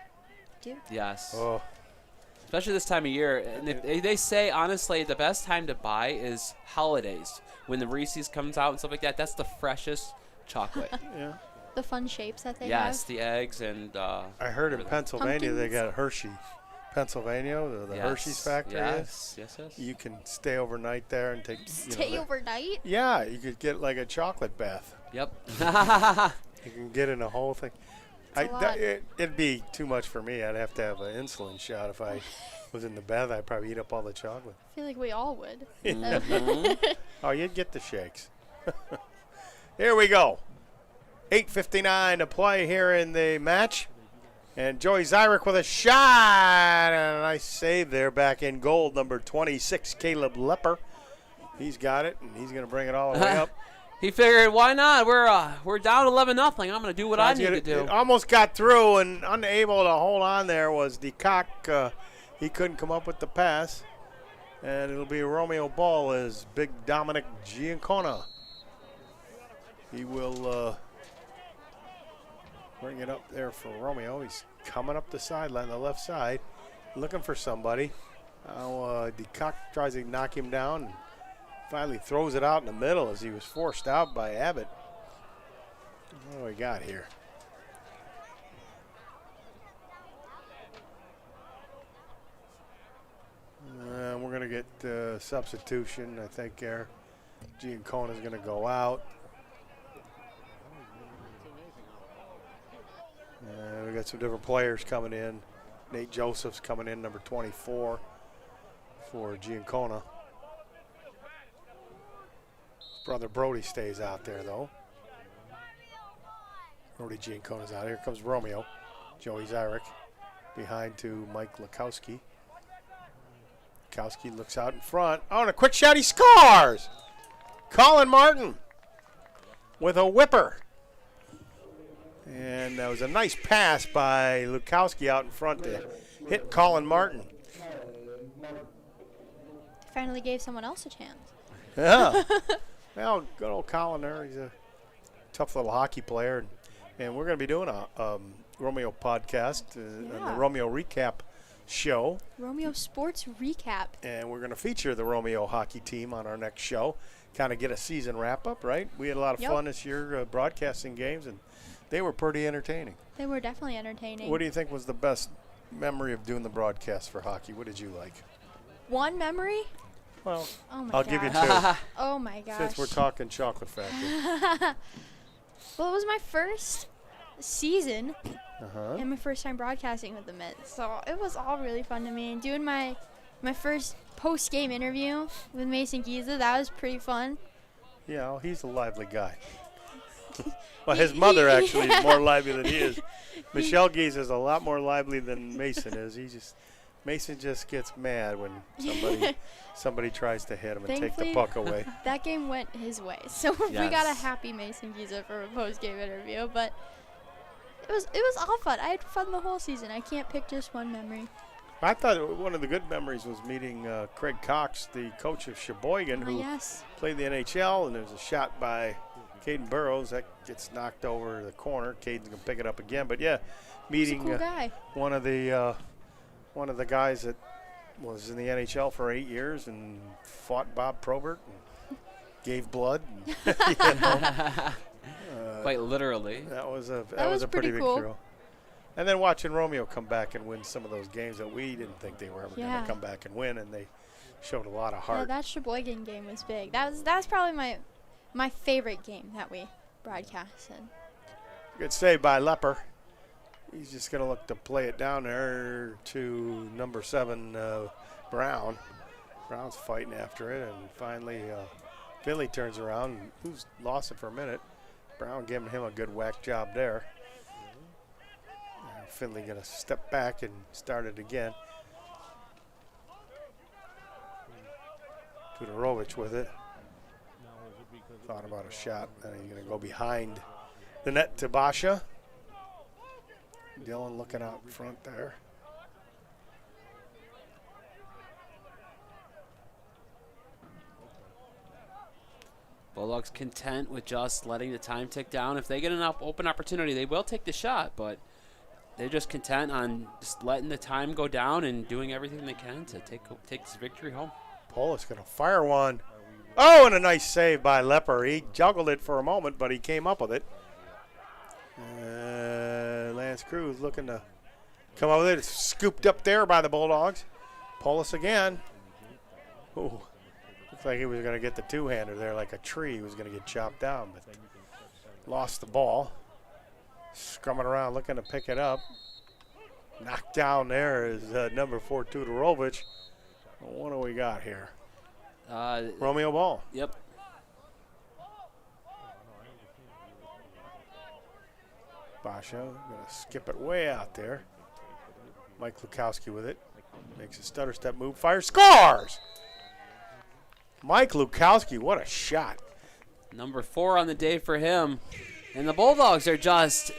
Do? Yes. Oh, Especially this time of year. And they say, honestly, the best time to buy is holidays. When the Reese's comes out and stuff like that, that's the freshest chocolate. yeah. The fun shapes that they Yes, have. the eggs and I heard in Pennsylvania they Pumpkins. got Hershey. Pennsylvania, the yes, Hershey's factory is. Yes. You can stay overnight there and take. Stay overnight? Yeah, you could get like a chocolate bath. Yep. You can get in a whole thing. It's a lot. It'd be too much for me. I'd have to have an insulin shot if I was in the bath. I'd probably eat up all the chocolate. I feel like we all would. Oh, you'd get the shakes. Here we go. 8:59 to play here in the match. And Joey Zyrek with a shot. And a nice save there back in goal. Number 26, Caleb Lepper. He's got it, and he's going to bring it all the way up. He figured, why not? We're down 11-0. I'm going to do what I need to do. It almost got through, and unable to hold on there was DeCock. He couldn't come up with the pass. And it'll be a Romeo ball as big Dominic Giancona. He will bring it up there for Romeo. He's coming up the sideline, the left side, looking for somebody. Now DeCock tries to knock him down and finally throws it out in the middle as he was forced out by Abbott. What do we got here? We're going to get substitution, I think, there. Giancona's going to go out. We got some different players coming in. Nate Joseph's coming in, number 24 for Giancona. His brother Brody stays out there, though. Brody Giancona's out. Here comes Romeo. Joey Zyrek behind to Mike Lukowski. Lukowski looks out in front. Oh, and a quick shot. He scores! Colin Martin with a whipper. And that was a nice pass by Lukowski out in front to hit Colin Martin. Finally gave someone else a chance. Yeah. Well, good old Colin there. He's a tough little hockey player. And we're going to be doing a Romeo podcast, and the Romeo Recap show. Romeo Sports Recap. And we're going to feature the Romeo hockey team on our next show. kind of get a season wrap-up, right? We had a lot of fun this year broadcasting games, and they were pretty entertaining. They were definitely entertaining. What do you think was the best memory of doing the broadcast for hockey? What did you like? One memory? Well, Oh my I'll gosh. give you two. Oh my gosh. Since we're talking Chocolate Factory. Well, it was my first season Uh-huh. and my first time broadcasting with the Mitt. So it was all really fun to me. And doing my first post-game interview with Mason Giza, that was pretty fun. Yeah, well, he's a lively guy. Well, his mother actually is more lively than he is. Michelle Gies is a lot more lively than Mason is. Mason just gets mad when somebody tries to hit him and take the Thankfully, puck away. That game went his way. So we got a Yes. happy Mason Giza for a post-game interview. But it was all fun. I had fun the whole season. I can't pick just one memory. I thought one of the good memories was meeting Craig Cox, the coach of Sheboygan, Oh, who yes. played the NHL, and there's a shot by Caden Burrows that gets knocked over the corner. Caden's gonna pick it up again, but yeah, He's a meeting cool guy. one of the guys that was in the NHL for 8 years and fought Bob Probert and gave blood. And, you know, Quite literally. that was a was pretty pretty big cool. thrill. And then watching Romeo come back and win some of those games that we didn't think they were ever going Yeah. to come back and win, and they showed a lot of Yeah, heart. that Sheboygan game was big. That was probably my favorite game that we broadcasted. Good save by Lepper. He's just going to look to play it down there to number 7, Brown. Brown's fighting after it, and finally Finley turns around. Who's lost it for a minute? Brown giving him a good whack job there. Finley going to step back and start it again. Tudorovich with it. Thought about a shot. Then he's going to go behind the net to Basha. Dylan looking out front there. Bulldogs content with just letting the time tick down. If they get an open opportunity, they will take the shot, but they're just content on just letting the time go down and doing everything they can to take this victory home. Polis going to fire one. Oh, and a nice save by Lepper. He juggled it for a moment, but he came up with it. Lance Creuse looking to come up with it. It's scooped up there by the Bulldogs. Polis again. Ooh. Looks like he was going to get the two-hander there like a tree. He was going to get chopped down, but lost the ball. Scrumming around looking to pick it up. Knocked down there is number 4, Tudorovich. What do we got here? Romeo ball. Yep. Basha going to skip it way out there. Mike Lukowski with it. Makes a stutter step move. Fires. Scores! Mike Lukowski, what a shot. Number 4 on the day for him. And the Bulldogs are just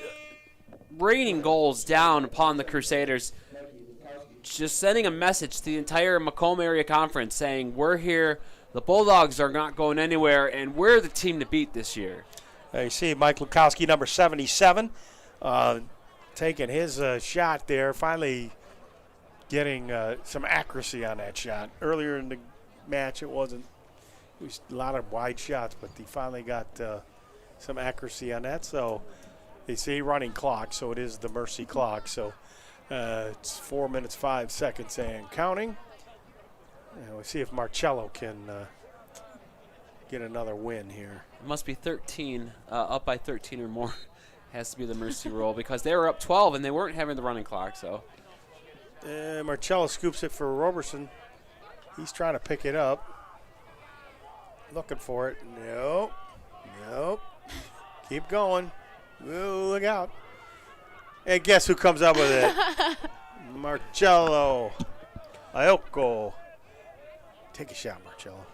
raining goals down upon the Crusaders. Just sending a message to the entire Macomb area conference saying, we're here, the Bulldogs are not going anywhere, and we're the team to beat this year. You see Mike Lukowski, number 77, taking his shot there, finally getting some accuracy on that shot. Earlier in the match, it was a lot of wide shots, but he finally got some accuracy on that. So they say running clock, so it is the Mercy clock. So it's 4 minutes, 5 seconds and counting. And we'll see if Marcello can get another win here. It must be 13, up by 13 or more. Has to be the Mercy rule because they were up 12 and they weren't having the running clock. So Marcello scoops it for Roberson. He's trying to pick it up. Looking for it. Nope. Nope. Keep going. Ooh, look out. And guess who comes up with it? Marcello. Ioko. Take a shot, Marcello.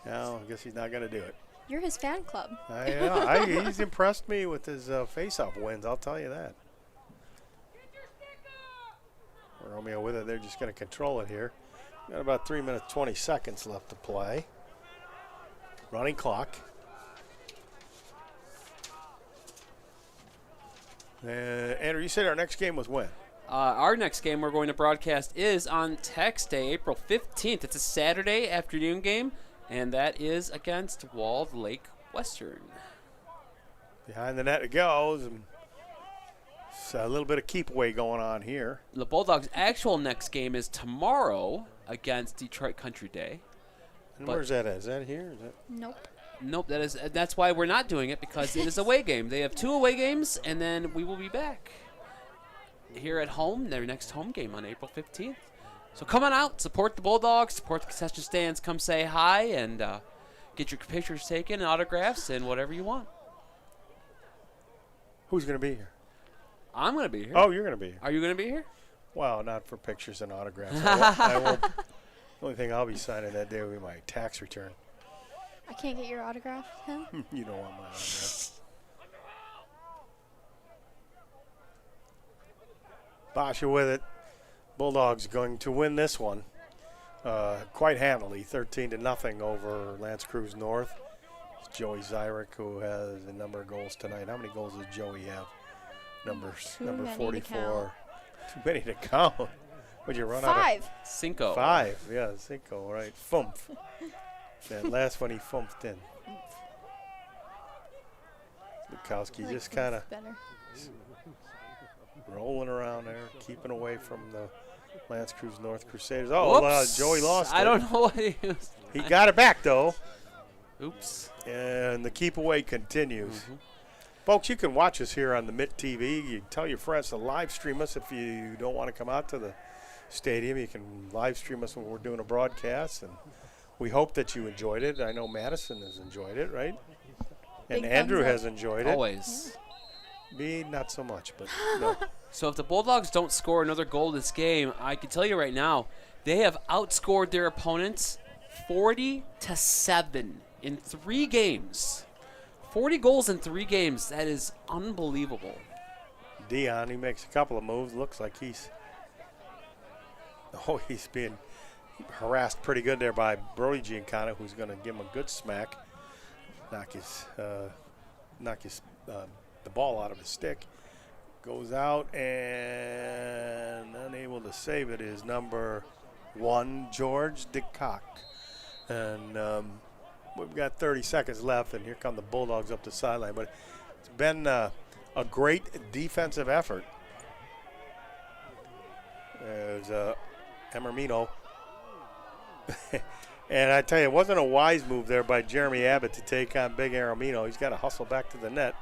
No, I guess he's not going to do it. You're his fan club. I know. He's impressed me with his face-off wins, I'll tell you that. Romeo with it. They're just going to control it here. Got about 3 minutes, 20 seconds left to play. Running clock. Andrew, you said our next game was when? Our next game we're going to broadcast is on Tax Day, April 15th. It's a Saturday afternoon game. And that is against Walled Lake Western. Behind the net it goes. And it's a little bit of keep away going on here. The Bulldogs' actual next game is tomorrow against Detroit Country Day. And where's that at? Is that here? Is that? Nope. Nope, that's why we're not doing it, because it is a away game. They have 2 away games, and then we will be back here at home, their next home game on April 15th. So come on out, support the Bulldogs, support the concession stands, come say hi, and get your pictures taken and autographs and whatever you want. Who's going to be here? I'm going to be here. Oh, you're going to be here. Are you going to be here? Well, not for pictures and autographs. I won't. The only thing I'll be signing that day will be my tax return. I can't get your autograph, Tim. You don't want my autograph. Basha with it. Bulldogs going to win this one quite handily, 13-0 over Lance Creuse North. It's Joey Zyrek, who has a number of goals tonight. How many goals does Joey have? Number 44. Too many to count. Would you run 5. out? Cinco. 5, yeah, Cinco, right. Fumph. That last one he fumphed in. Bukowski just kind of rolling around there, keeping away from the Lance Creuse North Crusaders. Oh, Joey lost it. I don't know what he was. He got it back, though. Oops. And the keep away continues. Folks, you can watch us here on the Mitt TV. You tell your friends to live stream us if you don't want to come out to the stadium. You can live stream us when we're doing a broadcast, and we hope that you enjoyed it. I know Madison has enjoyed it, right? And Big Andrew thumbs up. has enjoyed it. Always. Me, not so much, but no. So if the Bulldogs don't score another goal this game, I can tell you right now, they have outscored their opponents 40-7 in 3 games. 40 goals in 3 games. That is unbelievable. Dion, he makes a couple of moves. Looks like he's being harassed pretty good there by Brody Giancana, who's going to give him a good smack, knock the ball out of his stick. Goes out and unable to save it is number 1, George DeCock. And we've got 30 seconds left, and here come the Bulldogs up the sideline. But it's been a great defensive effort. There's Emermino. And I tell you, it wasn't a wise move there by Jeremy Abbott to take on Big Aramino. He's got to hustle back to the net.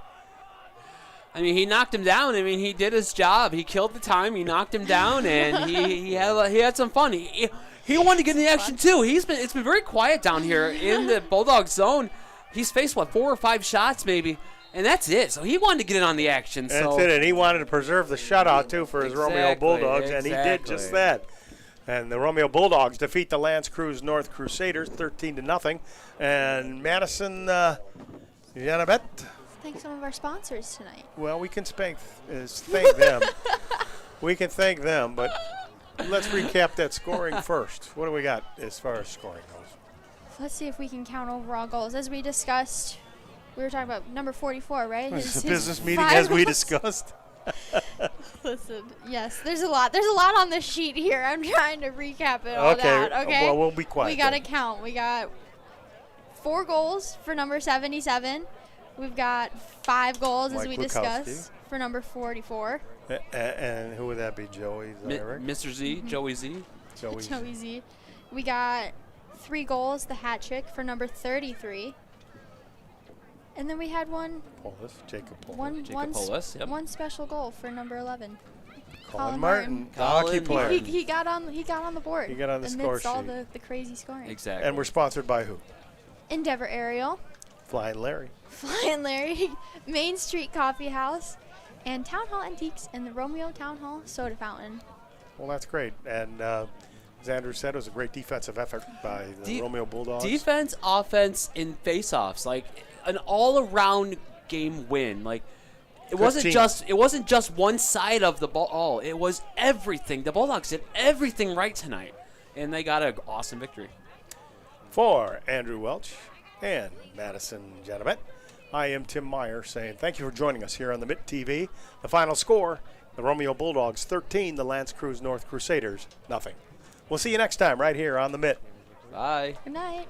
I mean, he knocked him down. I mean, he did his job. He killed the time. He knocked him down, and he had some fun. He wanted to get in the action too. It's been very quiet down here in the Bulldog zone. He's faced 4 or 5 shots maybe, and that's it. So he wanted to get in on the action. That's it, and he wanted to preserve the shutout too for his Romeo Bulldogs, and he did just that. And the Romeo Bulldogs defeat the Lance Creuse North Crusaders 13-0. And Madison, Janabet. Thank some of our sponsors tonight. Well, we can thank them. We can thank them, but let's recap that scoring first. What do we got as far as scoring goes? Let's see if we can count overall goals. As we discussed, we were talking about number 44, right? It's a business meeting as we discussed. Listen, yes, there's a lot. There's a lot on this sheet here. I'm trying to recap it all that, okay? Well, we'll be quiet. We got to count. We got 4 goals for number 77. We've got 5 goals, as we discussed, for number 44. And who would that be, Joey? Mr. Z, Joey Z. Joey Z. We got 3 goals, the hat trick, for number 33. And then we had Jacob Polis. One special goal for number 11. Colin Martin, hockey player. He got on the board. He got on the score sheet. Amidst all the crazy scoring. Exactly. And we're sponsored by who? Endeavor Aerial. Flying Larry. Main Street Coffee House, and Town Hall Antiques, and the Romeo Town Hall Soda Fountain. Well, that's great. And as Andrew said, it was a great defensive effort by the Romeo Bulldogs. Defense, offense, and face-offs. Like an all-around game win. Like it wasn't just one side of the ball. It was everything. The Bulldogs did everything right tonight, and they got an awesome victory. For Andrew Welch and Madison Janabet, I am Tim Meyer saying thank you for joining us here on the Mitt TV. The final score, the Romeo Bulldogs 13, the Lance Creuse North Crusaders 0. We'll see you next time right here on the Mitt. Bye. Good night.